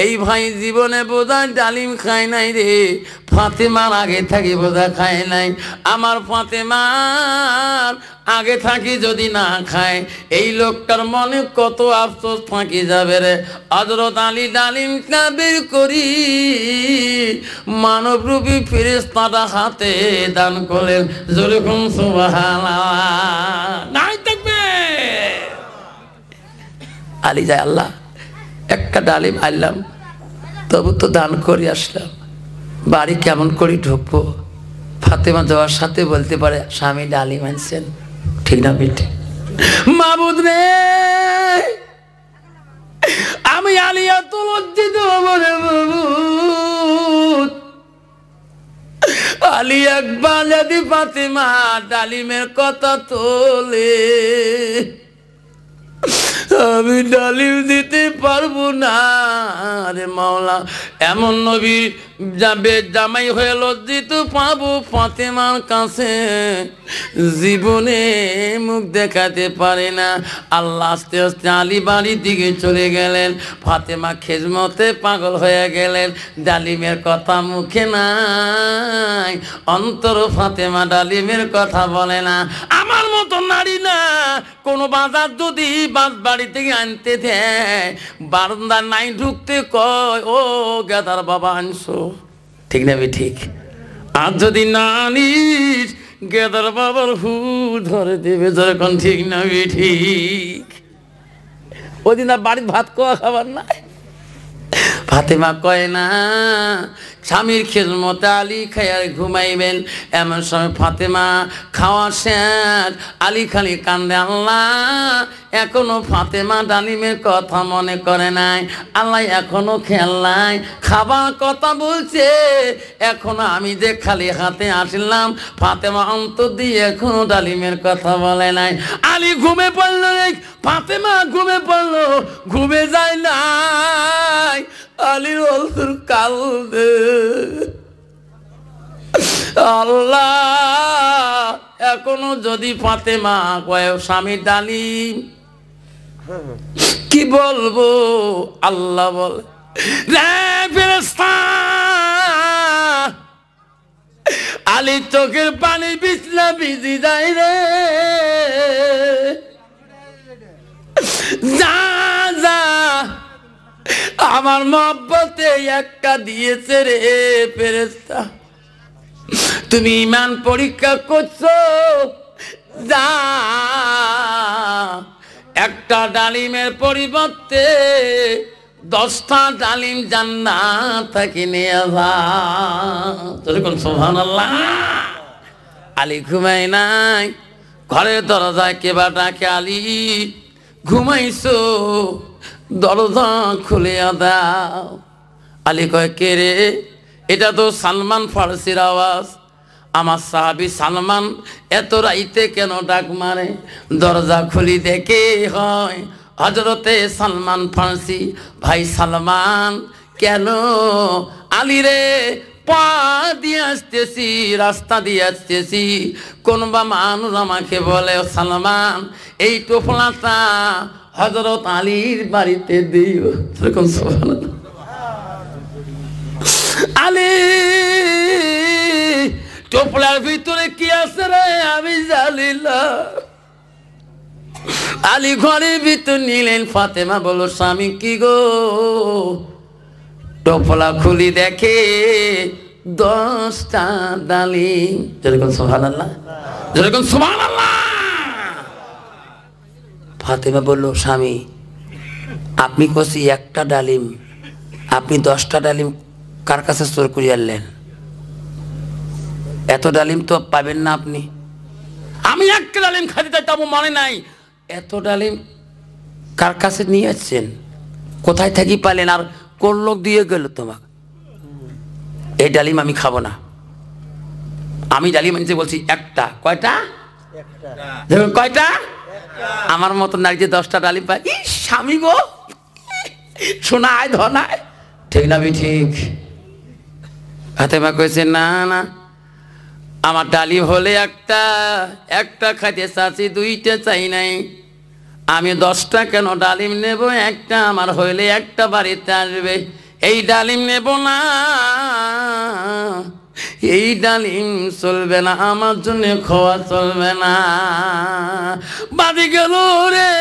এই ভাই জীবনে বোধহয় ডালিম খায় নাই রে, ফাতেমার আগে থাকি বোধহয় খায় নাই। আমার ফাতেমার আগে থাকি যদি না খায়, এই লোকটার মনে কত আফসোস থাকি যাবে রে। হযরত আলী ডালিমটা বের করি মানবরূপী ফেরেশতাটা হাতে দান করলেন। যেরকম সুবহানাল্লাহ নাই থাকবে। আলী যায় আল্লাহ একটা ডালিম আনলাম, তবু তো দান করে আসলাম, বাড়ি কেমন করে ঢুকবো? ফাতেমা যাওয়ার সাথে বলতে পারে স্বামী ডালিম আনছেন, ঠিক না বেটে? মাবুদ রে আমি আলী এত লজ্জিত হবো রে মাবুদ। আলী একবার যদি ফাতেমা ডালিমের কথা তোলে, আমি ডালিম দিতে পারবো না রে মাওলা। এমন নবী যাবে জামাই হয়ে লজ্জিত পাবো ফাতেমার কাছে, জীবনে মুখ দেখাতে পারে না। আল্লাহ আস্তে আস্তে আলী বাড়ির দিকে চলে গেলেন। ফাতেমা খেজমতে পাগল হয়ে গেলেন। ডালিমের কথা মুখে নাই, অন্তর ফাতেমা ডালিমের কথা বলে না। আমার মতো নারী না, কোনো বাজার যদি বাড়ি থেকে আনতে দেয়, বারান্দা নাই ঢুকতে কয় ও গাদার বাবা আনছো, ঠিক না বে ঠিক? আর যদি না আনিস গেদার বাবার হু ধরে দেবে, যখন ঠিক না বে ঠিক? ওই দিন আর বাড়ির ভাত খাওয়া খাবার নাই। ফাতেমা কয় না স্বামীর খেজমতে আলী খাইয়ার ঘুমাইবেন। এমন সময় ফাতেমা খাওয়া শেষ, আলী খালি কান্দে, আল্লাহ এখনো ফাতেমা ডালিমের কথা মনে করে নাই, আল্লাহ এখনো খেয়াল নাই, খাবার কথা বলছে, এখনো আমি যে খালি হাতে আসলাম, ফাতেমা অন্তর দিয়ে এখনো ডালিমের কথা বলে নাই। আলী ঘুমে পড়লো, ফাতেমা ঘুমে পড়লো, ঘুমে যায় নাই। আলীর অন্তর কাঁদে, আল্লাহ এখনো যদি ফাতেমা কয় স্বামী ডালিম, কি বলবো? আল্লাহ বলে রে ফেরেশতা, আলীর চোখের পানি বিছনা ভিজি যায় রে, যা যা আমার মহব্বতে একটা দিয়েছে রে ফেরেশতা, তুমি ঈমান পরীক্ষা করছো, যা একটা ডালিমের পরিবর্তে 10টা ডালিম জান্নাত থেকে নিয়ে যা। সুবহানাল্লাহ। আলী ঘুমাই নাই, ঘরের দরজায় কেবা ডাকে, আলী ঘুমাইছো, দরজা খুলে দাও। আলী কয় কে রে? এটা তো সালমান ফার্সির আওয়াজ। আমার সাহাবী সালমান এত রাইতে কেন ডাক মারে? দরজা খুলি দেখে হয় হযরতে সালমান ফার্সি। ভাই সালমান কেন? আলী রে পা দিয়ে আসতেছি, রাস্তা দিয়ে আসতেছি, কোনবা মানুষ আমাকে বলে সালমান এই টোপলাটা হযরত আলীর বাড়িতে দিও। সুবহানাল্লাহ। আলী টোপলার ভিতরে কি আছে রে আমি জানি না। আলী ঘরের ভিতর নিলেন। ফাতেমা বলল স্বামী কি গো? টোপলা খুলি দেখে 10টা ডালিম। যেরকম সুবহানাল্লাহ। যেরকম সুবহানাল্লাহ। ফাতেমা বলল, স্বামী আপনি কছি একটা ডালিম, আপনি 10টা ডালিম কার কাছে চোর করে আনলেন? এত ডালিম তো পাবেন না আপনি। আমি একটা ডালিম খাইতে চাই, তবু মনে নাই। এত ডালিম কার কাছে নিয়ে আসছেন? কোথায় থাকি পালেন? আর কোন লোক দিয়ে গেল তোমাকে? এই ডালিম আমি খাবো না। আমি ডালিম আনছি বলছি একটা। কয়টা? দেখুন কয়টা? আমার মতো নারী যে 10টা ডালিম পায়, স্বামী গো শোনায় ধনায়, ঠিক না? ঠিক। ফাতেমা কইছে, না না, আমার ডালিম হলে একটা, একটা খাইতে চাচ্ছি, 2টা চাই নাই। আমি 10টা কেন ডালিম নেব? একটা আমার হইলে একটা বাড়িতে আসবে। এই ডালিম নেব না, এই ডালিম চলবে না, আমার জন্য খাওয়া চলবে না। বাদি গেল রে,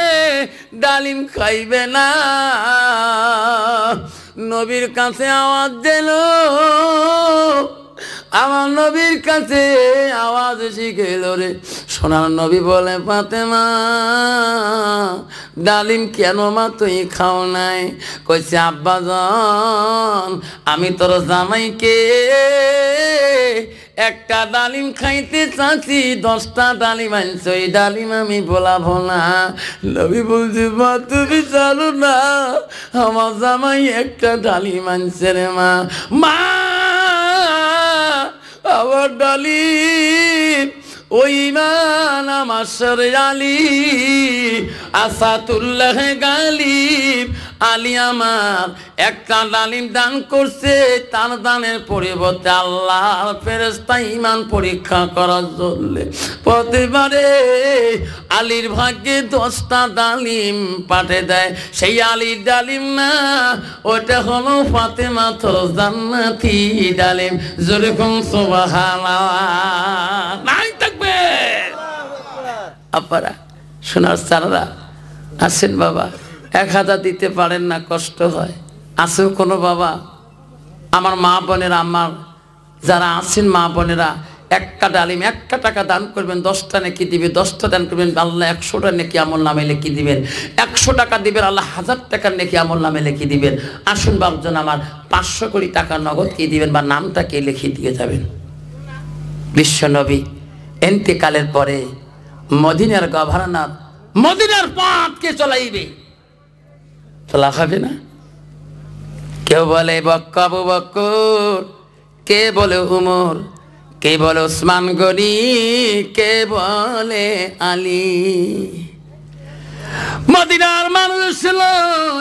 ডালিম খাইবে না। নবীর কাছে আওয়াজ দিল, আমার নবীর কাছে আওয়াজ শিখেল রে। সোনার নবী বলে, ফাতেমা ডালিম কেন মা তুই খাও নাই? কইছে, আব্বাজান আমি তোর জামাইকে একটা ডালিম খাইতে চাচ্ছি, 10টা ডালিম আনছো, এই ডালিম আমি বলাবো না। নবী বলছে, মা তুমি জানো না আমার জামাই একটা ডালিম আনছে রে মা। মা আমার ডালিম ওই ইমান আমার সরে আলী আসাতুল্লাহ গালিব আলী আমার একটা ডালিম দান করছে। তার দানের পরিবর্তে আল্লাহর ফেরেশতা ঈমান পরীক্ষা করার জন্য প্রতিবারে আলীর ভাগ্যে 10টা ডালিম পাঠিয়ে দেয়। সেই আলীর ডালিম না, ওটা হলো ফাতেমা তোর জান্নাতি ডালিম। যেরকম সুবহানাল্লাহ নাই থাকবে। আপনারা সোনার চারারা আছেন বাবা, 1000 দিতে পারেন না, কষ্ট হয়। আছে কোনো বাবা? আমার মা বোনেরা, আমার যারা আছেন মা বোনেরা, একটা ডালিম 1 টাকা দান করবেন, 10টা নেকি দিবে। 10টা দান করবেন, আল্লাহ 100টা নেকি আমল নামে লিখে দিবেন। 100 টাকা দিবেন, আল্লাহ 1000 টাকার নেকি আমল নামে লিখে দিবেন। আসুন বাবজন আমার 500 কোটি টাকা নগদ কে দিবেন বা নামটাকে লিখে দিয়ে যাবেন। বিশ্ব নবী এন্তেকালের পরে মদিনার গভর্নর, মদিনার পথকে চলাইবে, চলা হবে না? কেউ বলে আবু বকর, কে বলে উমর, কে বলে ওসমান গনি, কে বলে আলী। মদিনার মানুষ ছিল,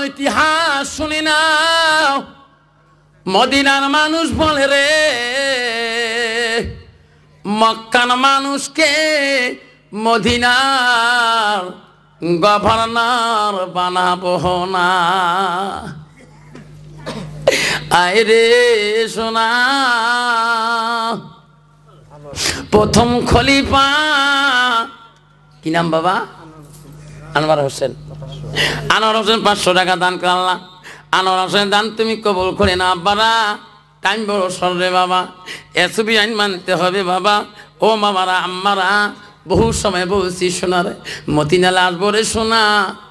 ইতিহাস শুনি নাও। মদিনার মানুষ বলে রে, মক্কার মানুষকে মদিনার গভর্নর বানাবো না। আয় রে সোনা, প্রথম খলিফা কি নাম বাবা? আনোয়ার হোসেন। আনোয়ার হোসেন 500 টাকা দান করলাম। আনোয়ার হোসেন দান তুমি কবুল করে না আব্বারা, টাইম বড় সররে বাবা, এসবি আইন মানতে হবে বাবা। ও মামারা আম্মারা, বহু সময় বলছি শোনারে, মদিনালে আসবো রে সোনা,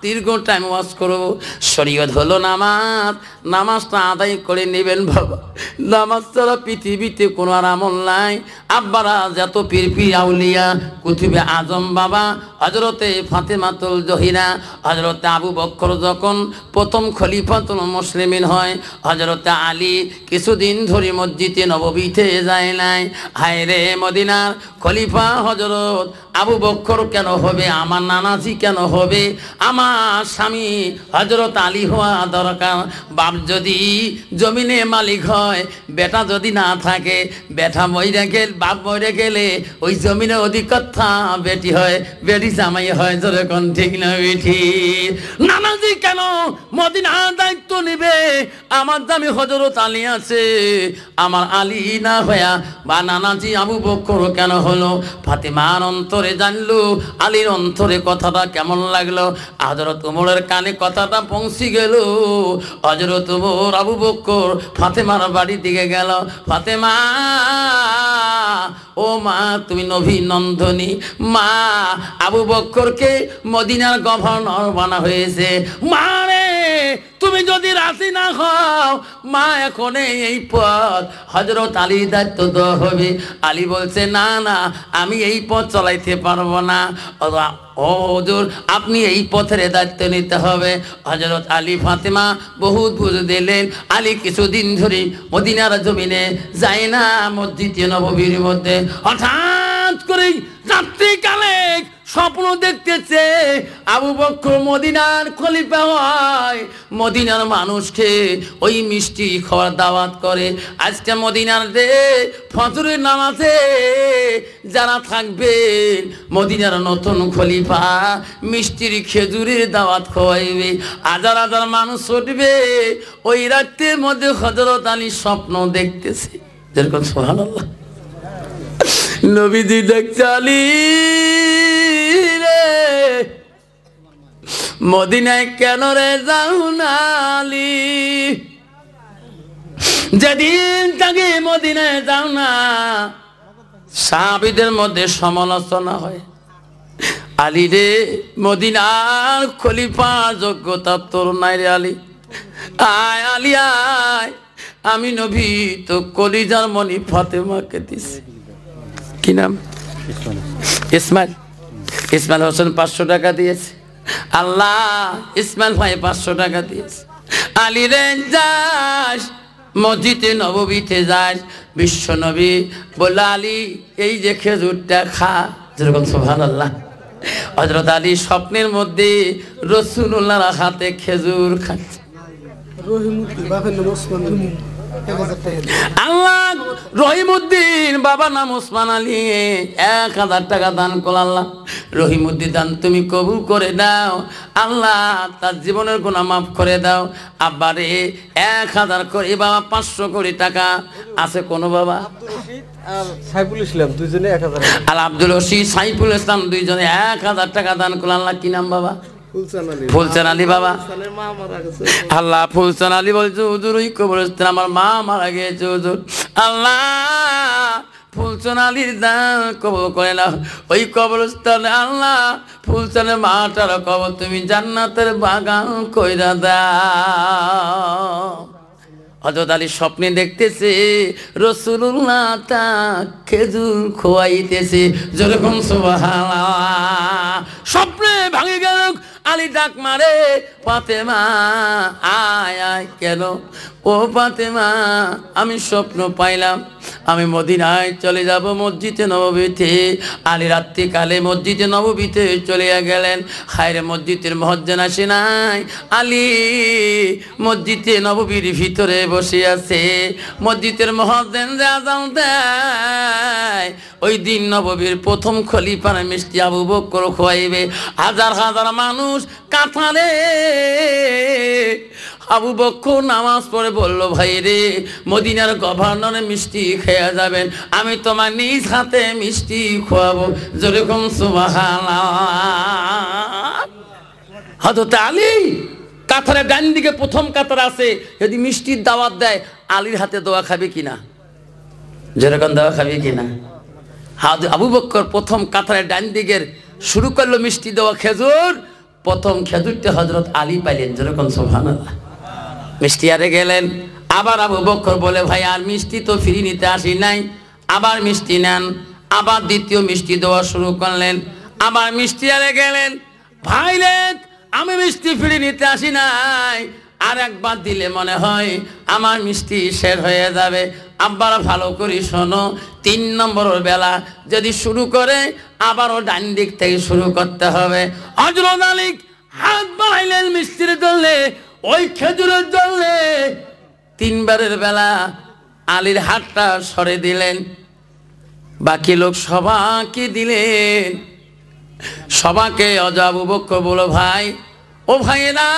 দীর্ঘ টাইম ওয়াজ করবো। শরীয়ত হলো নামাজ, নামাজটা আদায় করে নেবেন বাবা। নামাজ ছাড়া পৃথিবীতে কোনো আর আমল নাই। আব্বারা যত পীর আউলিয়া কুতুবে আজম বাবা, হযরতে ফাতেমাতুল জহিরা, হযরতে আবু বকর যখন প্রথম খলিফাতুল মুসলিমিন হয়, হযরতে আলী কিছুদিন ধরে মসজিদে নববীতে যায় নাই। হায় রে মদিনার খলিফা হযরত আবু বকর কেন হবে? আমার নানাজি কেন হবে? আমার স্বামী হযরত আলী হওয়া দরকার। বাপ যদি জমিনে মালিক হয়, বেটা যদি না থাকে, বেটা মরে গেলে, বাপ মরে গেলে ওই জমিনে অধিকর্তা বেটি হয়, বেটি জামাই হয়। যেরকম ঠিক না বেটি? নানাজি কেন মদিনার দায়িত্ব নিবে? আমার দামি হযরত আলী আছে, আমার আলী না হইয়া বা নানাজি আবু বকর কেন হলো? ফাতেমার অন্তরে জানলো, আলীর অন্তরে কথাটা কেমন লাগলো। হযরত ওমরের কানে কথাটা পৌঁছে গেল। হযরত ওমর আবু বকর ফাতেমার বাড়ির দিকে গেল। ফাতেমা ও মা তুমি নবী নন্দনী মা, আবু বকরকে মদিনার গভর্নর বানা হয়েছে। মা রে তুমি যদি রাজি না হও মা, এখন এই পথ হযরত আলীর দায়িত্ব দেওয়া হবে। আলী বলছে না না, আমি এই পথ চলাইতে পারবো না। ও হুজুর আপনি এই পথের দায়িত্ব নিতে হবে। হযরত আলী ফাতেমা বহুত বুঝ দিলেন। আলী কিছুদিন ধরে মদিনার জমিনে যায় না, মসজিদে নববীর মধ্যে। হঠাৎ করে রাত্রিকালে স্বপ্ন দেখতেছে আবু বকর মদিনার খলিফা হয়, মদিনার মানুষকে ওই মিষ্টি খাওয়ার দাওয়াত করে। আজকে মদিনার দে ফজরের নামাজে যারা থাকবেন মদিনার নতুন খলিফা মিষ্টির খেজুরের দাওয়াত খাওয়াইবে, হাজার হাজার মানুষ উঠবে। ওই রাতের মধ্যে হযরত আলী স্বপ্ন দেখতেছে। যেরকম সুবহানাল্লাহ, নবীজি দেখছে আলী রে মদিনায় কেন রে যাও না আলী, যেদিন তাকে মদিনায় যাও না সাহাবীদের মধ্যে সমালোচনা হয়। আলী রে মদিনার খলিফা যোগ্যতা তোর নাই রে আলী, আয় আলী আয়, আমি নবী তো কলিজার মনি ফাতেমাকে দিছি। কি নাম? ইসমাইল। ইসমাইল হোসেন 500 টাকা দিয়েছে। আল্লাহ ইসমাইল ভাই 500 টাকা দিয়েছে। আলী রে যাস মসজিদে নববীতে যাস, বিশ্ব নবী বলল আলী এই যে খেজুরটা খা। যেরকম সুবহানাল্লাহ, হযরত আলী স্বপ্নের মধ্যে রাসূলুল্লাহর হাতে খেজুর খাচ্ছে। আল্লাহ রহিমউদ্দিন বাবা নাম ওসমান আলী 1000 টাকা দান করল। আল্লাহ রহিমউদ্দিন দান তুমি কবুল করে দাও, আল্লাহ তার জীবনের গুনাহ মাফ করে দাও। আব্বারে 1000 করে, বাবা 500 কোটি টাকা আছে। কোন বাবা? সাইফুল ইসলাম দুইজনে 1000। আল আব্দুল রশিদ সাইফুল ইসলাম দুইজনে 1000 টাকা দান করল। আল্লাহ কি নাম বাবা? ফুলচান আলী বাবা। আল্লাহ ফুলচান আলী বলছে হুজুর ওই কবরস্থানে আমার মা মারা গিয়েছে হুজুর, আল্লাহ ফুলচান আলীর দান কবর করে না ওই কবরস্থানে। আল্লাহ ফুলচানের মাটার কবর তুমি জান্নাতের বাগান কইরা দাও। হযরত আলী স্বপ্নে দেখতেছে রাসূলুল্লাহ তা খেজুর খোয়াইতেছে। যেরকম সুবহানাল্লাহ, স্বপ্নে ভাঙে গেল। আলী ডাক মারে ফাতেমা আয় আয়। কেন? ও ফাতেমা আমি স্বপ্ন পাইলাম আমি মদিনায় চলে যাব মসজিদে নববীতে। আলী রাত্রিকালে মসজিদে নববীতে চলে গেলেন। হায়রে মসজিদের মুয়াজ্জিন আসে নাই, আলী মসজিদে নববীর ভিতরে বসে আছে। মসজিদের মুয়াজ্জিন যে আযান দেয় ওই দিন নববীর প্রথম খলিফার মিষ্টি আবু বকর খোয়াইবে। হাজার হাজার মানুষ কাতারে। আবু বকর নামাজ পড়ে বলল ভাই রে মদিনার গভর্নরে মিষ্টি খেয়ে যাবেন, আমি তোমার নিজ হাতে মিষ্টি খোয়াবো। যেরকম সুবহানাল্লাহ। হযরত আলী কাতারের ডান দিকে প্রথম কাতার আছে, যদি মিষ্টির দাওয়াত দেয় আলীর হাতে দোয়া খাবে কিনা? যেরকম দোয়া খাবে কিনা? আবু বকর প্রথম কাতারের ডান দিকের শুরু করলো মিষ্টি দেওয়া খেজুর। প্রথম খেজুরটা হযরত আলী পাইলেন। যেরকম সুবহানাল্লাহ। মিষ্টি আরে গেলেন। আবার আবু বকর বলে ভাই আর মিষ্টি তো ফিরি নিতে আসি নাই, আবার মিষ্টি নেন। আবার দ্বিতীয় মিষ্টি দেওয়া শুরু করলেন। আবার মিষ্টি আরে গেলেন। ভাইলেন আমি মিষ্টি ফিরি নিতে আসি নাই, আর একবার দিলে মনে হয় আমার মিষ্টি শেষ হয়ে যাবে। আবার ভালো করে শোনো, 3 নম্বরের বেলা যদি শুরু করে আবারও ডান দিক থেকে শুরু করতে হবে। হযরত আলী হাত বাড়াইলেন মিষ্টির জন্য, ওই খেজুরের জন্য। 3 বারের বেলা আলীর হাতটা সরে দিলেন। বাকি লোক সবাইকে দিলেন। সবাইকে আবু বকর বলো ভাই ও ভাইয়েরা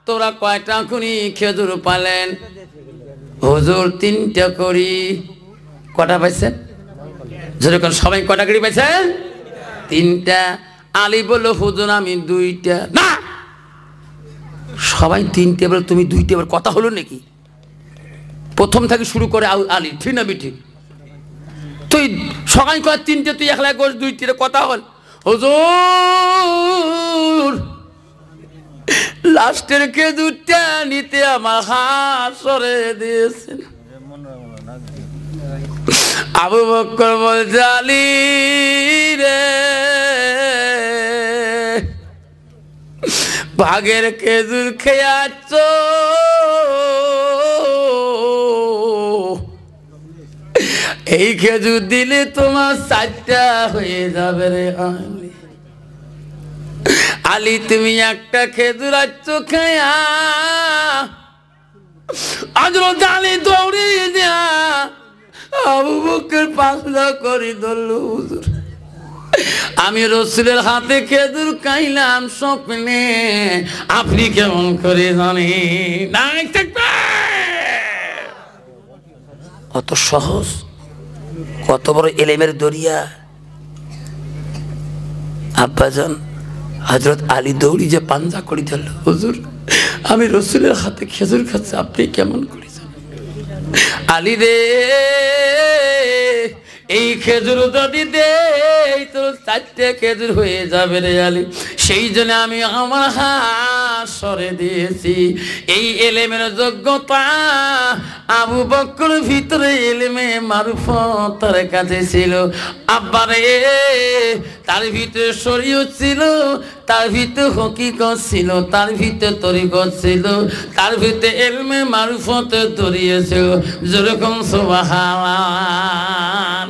তোরা কয়টা করি খেজুর পালেন? হুজুর 3টা করি। কটা পাইছেন? যেরকম সবাই কটা করি পাইছেন? 3টা। আলী বলল হুজুর আমি 2টা। না সবাই 3টে বলে তুমি 2টে, এবার কথা হলো নাকি? প্রথম থেকে শুরু করে আলী, ঠিক না বিঠি? তুই তুই সকাল কয় 3টে, তুই একলা গোস 2টির কথা হল। হুজুর লাস্টের খেজুরটা নিতে আমার হাত সরে দিয়েছেন। আবু বকর বলছে আলী রে, ভাগের খেজুর খেয়াচ্ছ, এই খেজুর দিলে তোমার 4টা হয়ে যাবে রে আলী। আলী তুমি একটা খেজুর আচ্ছ খেয়া। হযরত আলী দৌড়ে যা আবু বকর পাগলা করে ধরল। হুজুর আমি রাসূলের হাতে খেজুর খাইলাম স্বপ্নে, আপনি কেমন করে জানেন? নাই থাকবে কত সহজ, কত বড় এলেমের দরিয়া। আব্বাজান হযরত আলী দৌড়ি যে পাঞ্জা করি ধরল, হুজুর আমি রাসূলের হাতে খেজুর খাচ্ছি, আপনি কেমন করে জানেন? আলী রে, এই খেজুর যদি দেই তোর 4টে খেজুর হয়ে যাবে রে আলী। সেই জন্য আমি আমার হাত সরে দিয়েছি। এই এলেমের যোগ্যতা আবু বকর ভিতরে এলেমে মারফত তার কাছে ছিল। আব্বারে তার ভিতরে শরীয়ত ছিল, তার ভিতরে হকিকত ছিল, তার ভিতরে তরিকত ছিল, তার ভিতরে এলমে মারফত দরিয়েছিল। যেরকম সুবহানাল্লাহ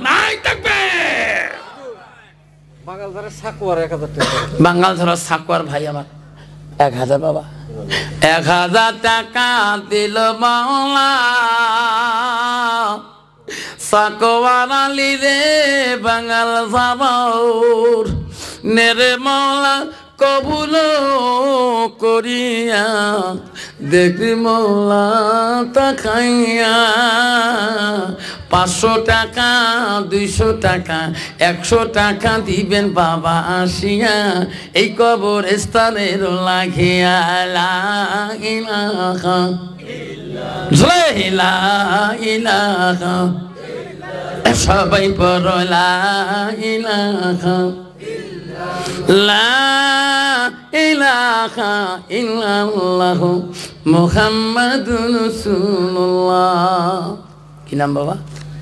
নাই থাকবে। বাঙালধারা সাকুয়ার 1000 টাকা। বাঙালধারা সাকুয়ার ভাই আমার 1000 বাবা, 1000 টাকা দিল মাওলা সাকুয়ার আলী রে বাঙাল জামাউর নেরে মাওলা কবুল করিয়া দেখি মৌলা তাকাইয়া। 500 টাকা 200 টাকা 100 টাকা দিবেন বাবা আসিয়া, এই কবর স্থানের লাগিয়া। লা ইলাহা ইল্লাল্লাহ, সবাই পড়ো লা ইলাহা লা ইলাহা ইল্লাল্লাহু মুহাম্মাদুর রাসূলুল্লাহ। কি নাম বাবা?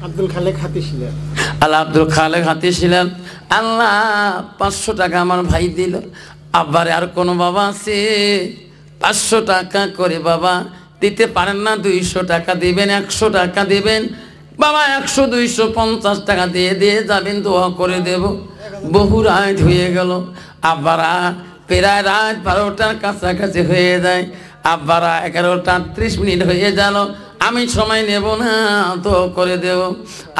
আব্দুল খালেক হাতি ছিলেন। আল্লাহ আব্দুল খালেক হাতি ছিলেন। আল্লাহ 500 টাকা আমার ভাই দিল। আব্বারে আর কোন বাবা আছে 500 টাকা করে বাবা দিতে পারেন না? 200 টাকা দিবেন, 100 টাকা দিবেন বাবা, 100 200 50 টাকা দিয়ে দিয়ে যাবেন, দোয়া করে দেব। বহু রাত হয়ে গেল। আব্বারা প্রায় রাত 12টার কাছাকাছি হয়ে যায়। আব্বারা 11টা 30 মিনিট হয়ে গেল। আমি সময় নেব না, তো করে দেব।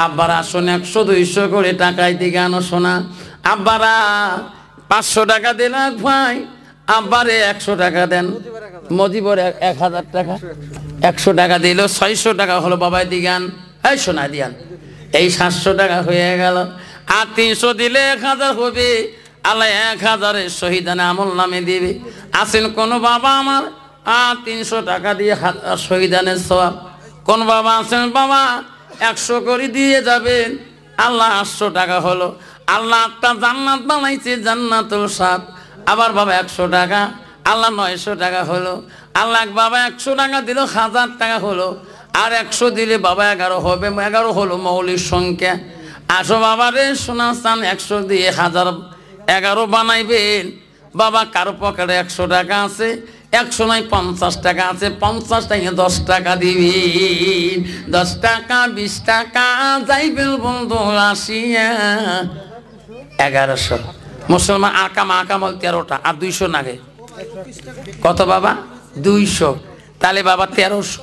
আব্বারা আসুন 100 200 করে টাকায় দিকে আনো শোনা। আব্বারা 500 টাকা দেন ভাই, আব্বারে 100 টাকা দেন। মজিবর 1000 টাকা, 100 টাকা দিল, 600 টাকা হলো বাবাই দিগান, এই শোনা দিয়ান, এই 700 টাকা হয়ে গেল। আর 300 দিলে 1000 হবে। আল্লাহ 1000 শহীদানে আমল নামে দিবে। আসেন কোন বাবা আমার 300 টাকা দিয়ে শহীদানের সওয়াব। কোন বাবা আছেন বাবা 100 করে দিয়ে যাবেন, আল্লাহ 800 টাকা হলো। আল্লাহ একটা জান্নাত বানাইছে, জান্নাতুল সাদ। আবার বাবা 100 টাকা, আল্লাহ 900 টাকা হলো। আল্লাহ বাবা 100 টাকা দিল, 1000 টাকা হলো। আর 100 দিলে বাবা 11 হবে, 11 হলো মৌলিক সংখ্যা। আসো বাবা রে সোনা চান 100 দিয়ে 1011 বানাইবেন। বাবা কারো পকেটে 100 টাকা আছে, 100 নয় 50 টাকা আছে, 50 টাকা 10 টাকা দিবেন। 10 টাকা 20 টাকা যাইবেন বন্ধু আসিয়া 1100। মুসলমান আকাম 13টা আর 200 নাগে কত বাবা? 200। তাহলে বাবা 1300,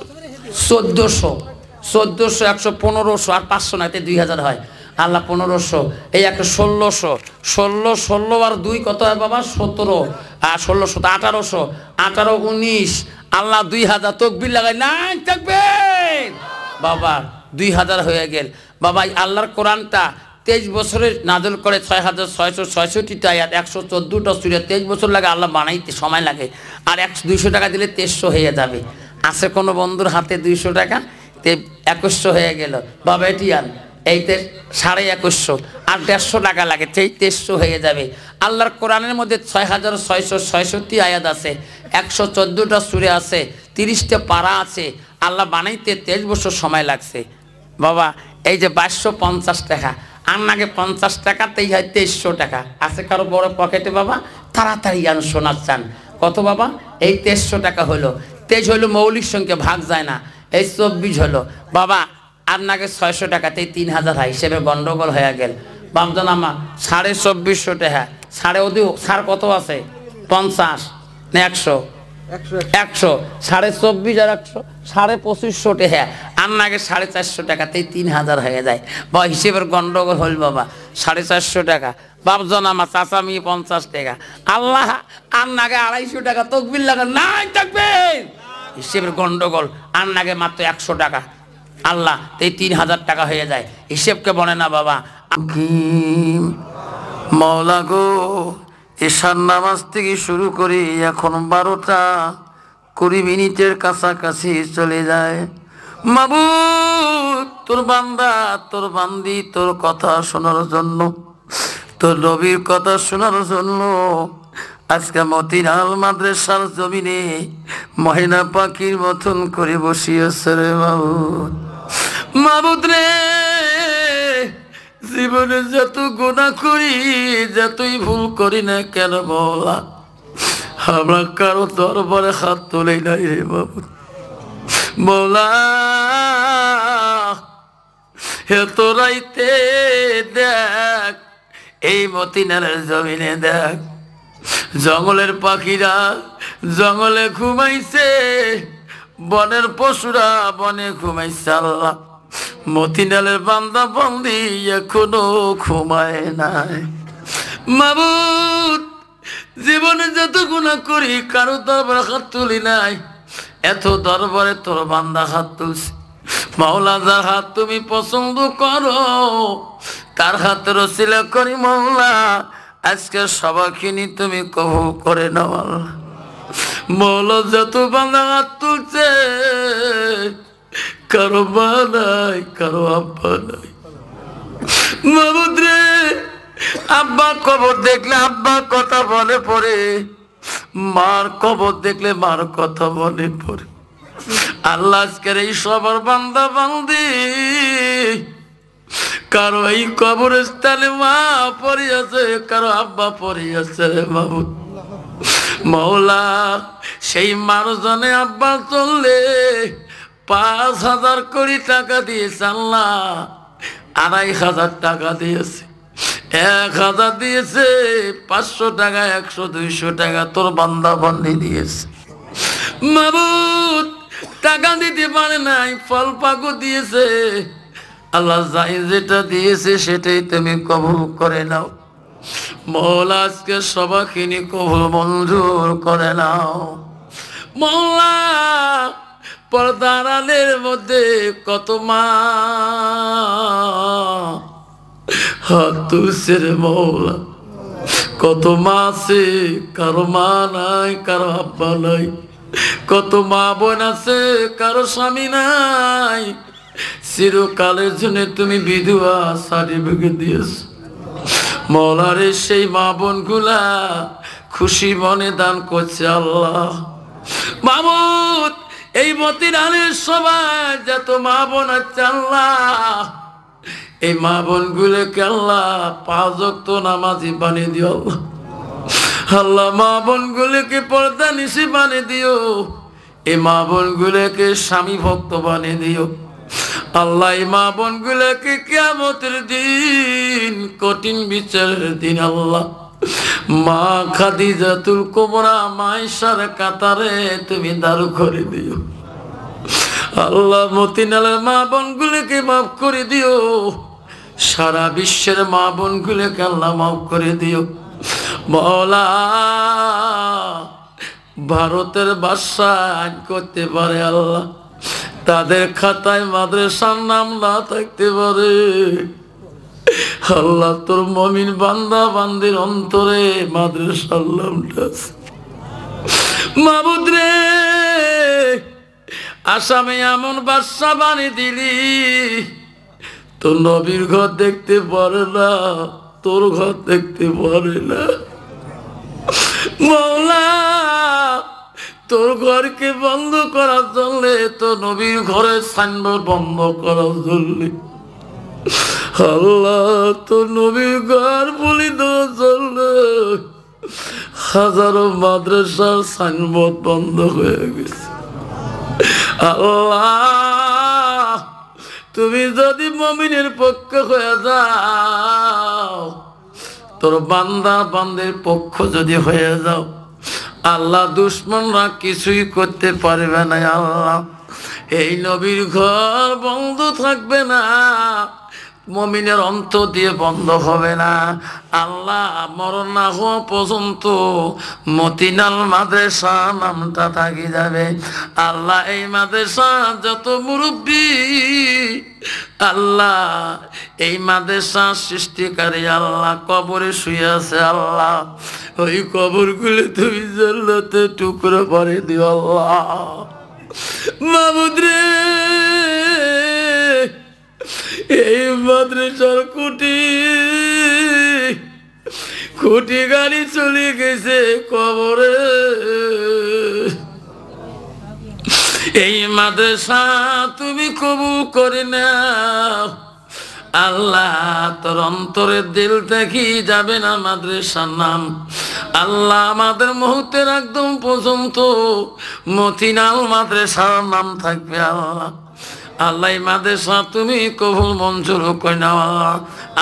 1400, 100, 1500 আর 500 না, 2000 হয়। আল্লাহ 1500, এই একটা 1600, 16 আর 2 কত হয় বাবা? 17। আর 1600 1800, 18 19, আল্লাহ 2000 তকবীর লাগাই নাই থাকবেন বাবা, 2000 হয়ে গেল বাবা। আল্লাহর কোরআনটা 23 বছরের নাজল করে, 6666টা আয়াত, 114টা সূরা। 23 বছর লাগে আল্লাহ বানাইতে, সময় লাগে। আর 200 টাকা দিলে 2300 হয়ে যাবে। আছে কোনো বন্ধুর হাতে 200 টাকা, 2100 হয়ে গেল বাবা। এটি আন এইতে 2150 আর 150 টাকা লাগে, 2300 হয়ে যাবে। আল্লাহর কোরআনের মধ্যে 6666 আয়াত আছে, 114টা সূরা আছে, 30টা পারা আছে। আল্লাহ বানাইতে 23 বছর সময় লাগছে বাবা। এই যে 2250 টাকা, আর নাগে 50 টাকাতেই হয় 2300 টাকা। আছে কারো বড় পকেটে বাবা? তাড়াতাড়ি আন শোনার চান কত বাবা? এই 2300 টাকা হলো। 23 হলো মৌলিক সংখ্যা, ভাগ যায় না। এই 24 হলো বাবা। আর নাগে 600 টাকাতেই 3000 হয়, হিসেবে গন্ডগোল হয়ে গেল বামজান আমা। 2450 টাকা সাড়ে ওদিও সার কত আছে? 50 না 100? 100 24.5 আর 100 2500 টাকা। আর নাগে 450 টাকাতেই 3000 হয়ে যায় বা হিসেবের গন্ডগোল হল বাবা। 450 টাকা বাপজন আমার, চাচা মেয়ে 50 টাকা। আল্লাহ আর নাগে 250 টাকা, তকবির লাগা নাই থাকবে, হিসেবের গন্ডগোল। আর নাগে মাত্র 100 টাকা আল্লাহ, এই 3000 টাকা হয়ে যায়। হিসেবকে বলে না বাবা। মওলা গো, এশার নামাজ থেকে শুরু করি এখন 12টা 20 মিনিটের কাছাকাছি চলে যায়। মাবুদ, তোর বান্দা তোর বান্দি তোর কথা শোনার জন্য, তোর নবীর কথা শোনার জন্য আজকে মতিলাল মাদ্রাসার জমিনে ময়না পাখির মতন করে বসিয়েছে রে মাবুদ। মাবুদ রে, জীবনে যত গুনাহ করি, যতই ভুল করি না কেন মওলা, আমরা কারো দরবারে হাত তুলে নাই রে মাবুদ। মওলা, এত রাইতে দেখ এই মতিনালের জমিনে দেখ, জঙ্গলের পাখিরা জঙ্গলে ঘুমাইছে, বনের পশুরা বনে ঘুমাইছে। আল্লাহ, মতিনালের বান্দা বন্দি এখনো ঘুমায় নাই। মাবুদ, জীবনে যত গুনাহ করি কারো দরবারে হাত তুলি নাই, এত দরবারে তোর বান্দা হাত তুলছে। মাওলা, যার হাত তুমি পছন্দ করো তার হাতের ওসিলা করি মাওলা, আজকে সবাইকে তুমি কবুল করে নাও। আল্লাহ মাওলা, যত বান্দা হাত তুলছে কারো মা নাই, কারো আব্বা নাই। মাবুদ রে, আব্বা কবর দেখলে আব্বার কথা মনে পড়ে, মার কবর দেখলে মার কথা মনে পড়ে। আল্লাহ, আজকের এই সবার বান্দা বান্দি কারো এই কবরস্থানে মা পড়ে আছে, কারো আব্বা পড়ে আছে রে মাবুদ। মাওলা, সেই মানুষজনে আব্বা চললে 5000 কোটি টাকা দিয়েছে। আল্লাহ, 2500 টাকা দিয়েছে, 1000 দিয়েছে, 500 টাকা 100 200 টাকা তোর বান্দা বান্দি দিয়েছে। মাবুদ, টাকা দিতে পারে নাই, ফল পাকও দিয়েছে। আল্লাহ, যাই যেটা দিয়েছে সেটাই তুমি কবুল করে নাও। মওলা, আজকে সবাইকে কবুল মঞ্জুর করে নাও। মওলা, পর্দার আড়ালের মধ্যে কত মা হাত তুলছে রে মওলা, কত মা আছে কারো মা নাই, কারো আব্বা নাই, কত মা বোন আছে কারো স্বামী নাই। চিরকালের জন্য তুমি বিধবা সার্টিফিকেট দিয়েছ মওলা রে, সেই মা বোন গুলা খুশি মনে দান করছে। আল্লাহ মাবুদ, এই মতিলালের সবাই যত মা বোন আছে আল্লাহ, এই মা বোন গুলোকে আল্লাহ 5 ওয়াক্ত নামাজি বানিয়ে দিও। আল্লাহ আল্লাহ, মা বোন গুলোকে পর্দা নিশি বানিয়ে দিও, এই মা বোন গুলোকে স্বামী ভক্ত বানিয়ে দিও। আল্লাহ, এই মা বোন গুলোকে কিয়ামতের দিন কঠিন বিচারের দিন আল্লাহ মা খাদিজাতুল কুবরা মায়েশার কাতারে তুমি দাঁড় করে দিও। আল্লাহ, মতিনালের মা বোন গুলোকে মাফ করে দিও, সারা বিশ্বের মা বোন গুলোকে আল্লাহ মাফ করে দিও। মওলা, ভারতের বাদশা আইন করতে পারে আল্লাহ, তাদের খাতায় মাদ্রাসার নাম না থাকতে পারে। আল্লাহ, তোর মুমিন বান্দা বান্দির অন্তরে মাদ্রাসার নামটা আছে। মাবুদ রে, আসামে এমন বাদশা বানিয়ে দিলি, তো নবীর ঘর দেখতে পারে না, তোর ঘর দেখতে পারে না। মওলা তোর ঘরকে বন্ধ করার জন্য, তো নবীর ঘরের সাইনবোর্ড বন্ধ করার জন্য আল্লাহ তো নবীর ঘর বলি দেওয়ার জন্য হাজারো মাদ্রাসার সাইনবোর্ড বন্ধ হয়ে গেছে। আল্লাহ তুমি যদি মুমিনের পক্ষে হয়ে যাও, তোর বান্দা বান্দের পক্ষ যদি হয়ে যাও, আল্লাহ দুশ্মনরা কিছুই করতে পারবে না। আল্লাহ এই নবীর ঘর বন্ধ থাকবে না, মুমিনের অন্তর দিয়ে বন্ধ হবে না। আল্লাহ মরণ না হওয়া পর্যন্ত মতিনাল মাদ্রাসা নামটা থাকি যাবে। আল্লাহ এই মাদ্রাসা যত মুরব্বী, আল্লাহ এই মাদ্রাসা সৃষ্টিকারী আল্লাহ কবরে শুয়ে আছে, আল্লাহ ওই কবরগুলো তুমি জান্নাতে টুকরো করে দিও। আল্লাহ মাবুদ রে, এই মাদ্রাসার কোটি গাড়ি চলে গেছে কবরে, এই মাদ্রাসা তুমি কবুল করে নাও। আল্লাহ তোর অন্তরের দিল থেকে যাবে না মাদ্রাসার নাম। আল্লাহ আমাদের মুহূর্তের একদম পর্যন্ত মতিনাল মাদ্রাসার নাম থাকবে। আল্লাহ আল্লাহ মাদ্রাসা তুমি কবুল মঞ্জুর করে নাও।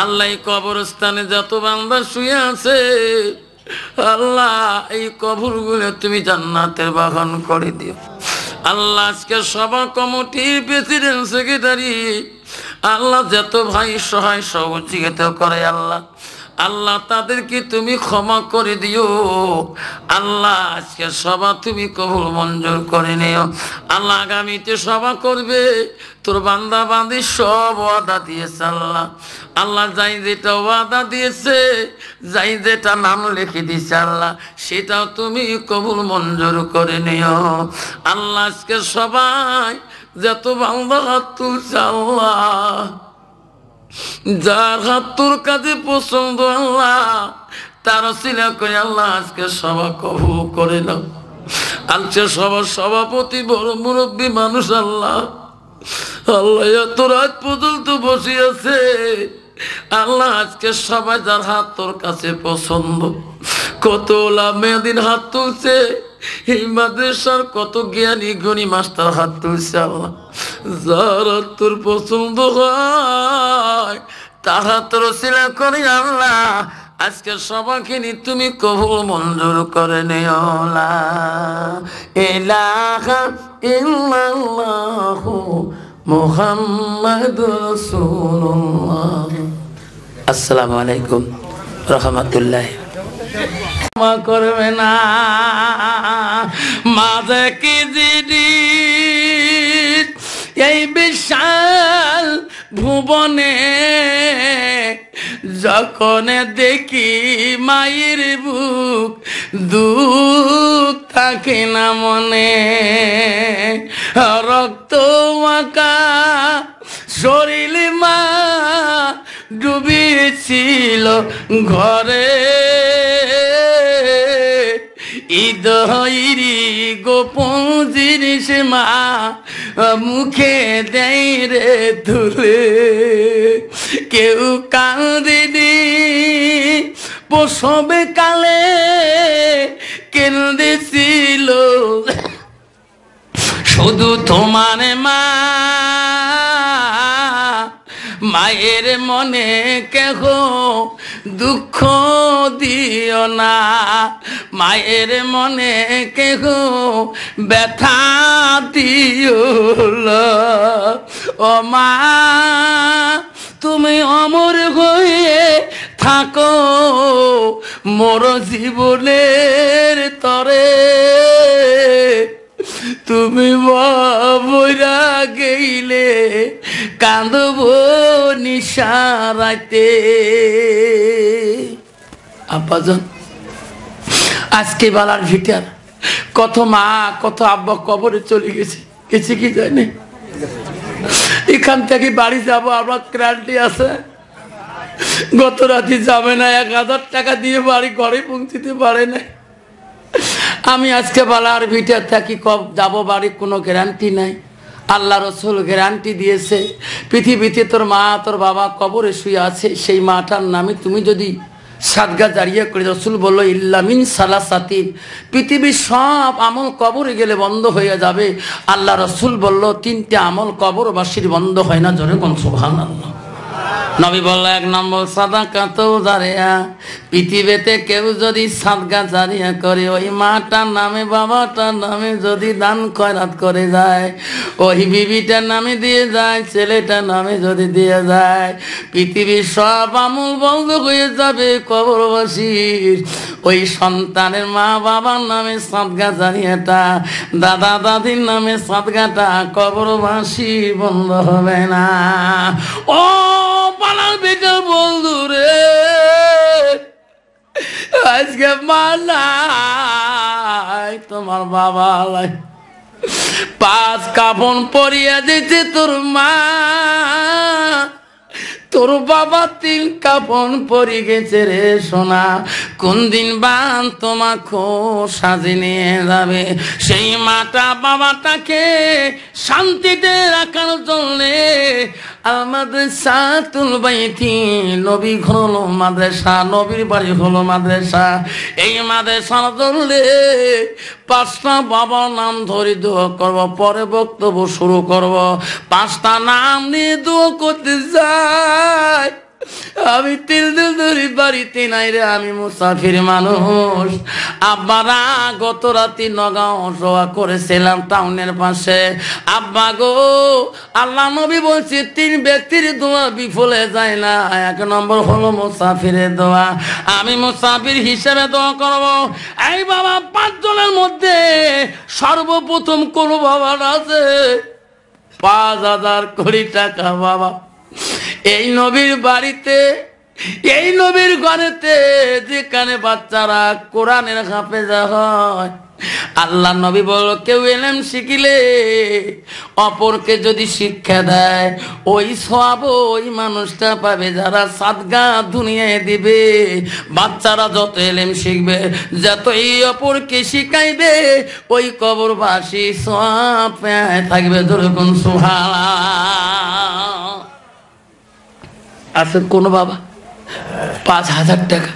আল্লাহ কবরস্থানে যত বান্দা শুয়ে আছে, আল্লাহ এই কবরগুলো তুমি জান্নাতের বাগান করে দিও। আল্লাহ আজকে সভা কমিটির প্রেসিডেন্ট সেক্রেটারি, আল্লাহ যত ভাই সহায় সহযোগিতা করে, আল্লাহ আল্লাহ তাদেরকে তুমি ক্ষমা করে দিও। আল্লাহ আজকে সভা তুমি কবুল মঞ্জুর করে নিও। আল্লাহ আগামীতে সভা করবে তোর বান্দা বান্দি সব ওয়াদা দিয়েছে। আল্লাহ আল্লাহ যাই যেটা ওয়াদা দিয়েছে, যাই যেটা নাম লিখে দিয়েছে, আল্লাহ সেটাও তুমি কবুল মঞ্জুর করে নিও। আল্লাহ আজকে সবাই যত বান্দা হাত তুলছে, আল্লাহ যার হাত তোর কাছে পছন্দ, আল্লাহ তার সিলা করে আল্লাহ আজকে সভা কবুল করে নাও। আজকে সবার সভাপতি বড় মুরব্বী মানুষ, আল্লাহ আল্লাহ এত রাত পর্যন্ত বসে আছে, আল্লাহ আজকে সবাই যার হাত তোর কাছে পছন্দ, কত ওলা মেয়েদিন হাত তুলছে, এই মাদ্রাসার কত জ্ঞানী গুণী মাস্টার হাত তুলছে, আল্লাহ যার হাত তোর পছন্দ হয় তারা তোর সিলা করি, আল্লাহ আজকে সবাইকে নি তুমি কবুল মঞ্জুর করে নিও। লা ইলাহা ইল্লাল্লাহু মুহাম্মাদুর রাসূলুল্লাহ। আসসালামু আলাইকুম রাহমাতুল্লাহ। ক্ষমা করবে না মাঝে কি জিডি এই বিশাল ভুবনে, যখন দেখি মায়ের বুক দুঃখ থাকে না মনে, রক্ত মাখা শরীর মা ডুবিয়েছিল ঘরে, ঈদইরি গোপন জিনিস মা মুখে দেয় রে তুলে, কেউ কাঁদিনি প্রসবে কালে কেঁদেছিল শুধু তোমার মা, মায়ের মনে কেহ দুঃখ দিও না, মায়ের মনে কেহ ব্যথা দিও না। ও মা তুমি অমর হয়ে থাকো মোর জীবনের তরে, তুমি মরা গেইলে কাঁদব নিশারাতে। আব্বাজান আজকে বালার ভিটার কত মা কত আব্বা কবরে চলে গেছে, গেছে কি জানে? এখান থেকে বাড়ি যাব আমার গ্যারান্টি আছে? গত রাতে যাবে না 1000 টাকা দিয়ে বাড়ি ঘরে পৌঁছতে পারে না। আমি আজকে বালার ভিটে থাকি, কব যাব বাড়ি, কোনো গ্যারান্টি নাই। আল্লাহ রসুল গ্যারান্টি দিয়েছে, পৃথিবীতে তোর মা তোর বাবা কবরে শুয়ে আছে, সেই মাটার নামে তুমি যদি সাদগা জারিয়া করে, রসুল বলল ইল্লামিন সালাসাতিন, পৃথিবীর সব আমল কবরে গেলে বন্ধ হয়ে যাবে। আল্লাহ রসুল বলল 3টে আমল কবরবাসীর বন্ধ হয় না। জোরে কোন সুবহানাল্লাহ। নবী বলল 1 নম্বর সাদাকাতু জারিয়া, পৃথিবীতে কেউ যদি সাদকা জারিয়া করে, ওই মাটার নামে বাবাটার নামে যদি দান খয়রাত করে যায়, ওই বিবিটার নামে দিয়ে যায়, ছেলেটার নামে যদি দিয়ে যায়, পৃথিবীর সব আমল বন্ধ হয়ে যাবে কবরবাসীর। ওই সন্তানের মা বাবার নামে সাদকা জারিয়াটা, দাদা দাদির নামে সাদকাটা কবরবাসী বন্ধ হবে না। ও পালার বেকার বন্ধু রে, আজকে মা নাই, তোমার বাবা নাই, 5 কাফন পরিয়া দিতে তোর মা, তোর বাবা 3 কাফন পরি গেছে রে সোনা। কোন দিন বান তোমাকে সাজে নিয়ে যাবে, সেই মাটা বাবাটাকে শান্তিতে রাখার জন্যে মাদ্রাসাতুল বাইতি, নবী হলো মাদ্রাসা, নবীর বাড়ি হলো মাদ্রাসা। এই মাদ্রাসার জন্যে 5টা বাবার নাম ধরে দোয়া করব, পরে বক্তব্য শুরু করব। 5টা নাম নিয়ে দোয়া করতে যাই। আমি 3 দিন ধরে বাড়িতে নাই রে, আমি মুসাফির মানুষ। আব্বারা গত রাতে নগাঁও শোয়া করেছিলাম টাউনের পাশে। আব্বা গো, আল্লাহ নবী বলছে 3 ব্যক্তির দোয়া বিফলে যায় না। 1 নম্বর হলো মুসাফিরের দোয়া। আমি মুসাফির হিসেবে দোয়া করব। এই বাবা, 5 জনের মধ্যে সর্বপ্রথম কোন বাবার আছে 5000 কোটি টাকা বাবা, এই নবীর বাড়িতে, এই নবীর ঘরেতে, যেখানে বাচ্চারা কোরআনের হাফেজা হয়। আল্লাহ নবী বলল, কেউ ইলম শিখিলে অপরকে যদি শিক্ষা দেয়, ওই সওয়াব ওই মানুষটা পাবে যারা সাদকা দুনিয়ায় দিবে। বাচ্চারা যত ইলম শিখবে, যত এই অপরকে শিখাইবে, ওই কবরবাসী সওয়াব পেয়ে থাকবে। যেরকম সুবহানাল্লাহ। আছে কোন বাবা 5000 টাকা,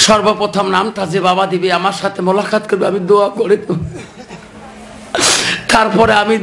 সর্বপ্রথম নামটা যে বাবা দিবে আমার সাথে মোলাকাত করবে, আমি দোয়া করে দেব। তারপরে আমি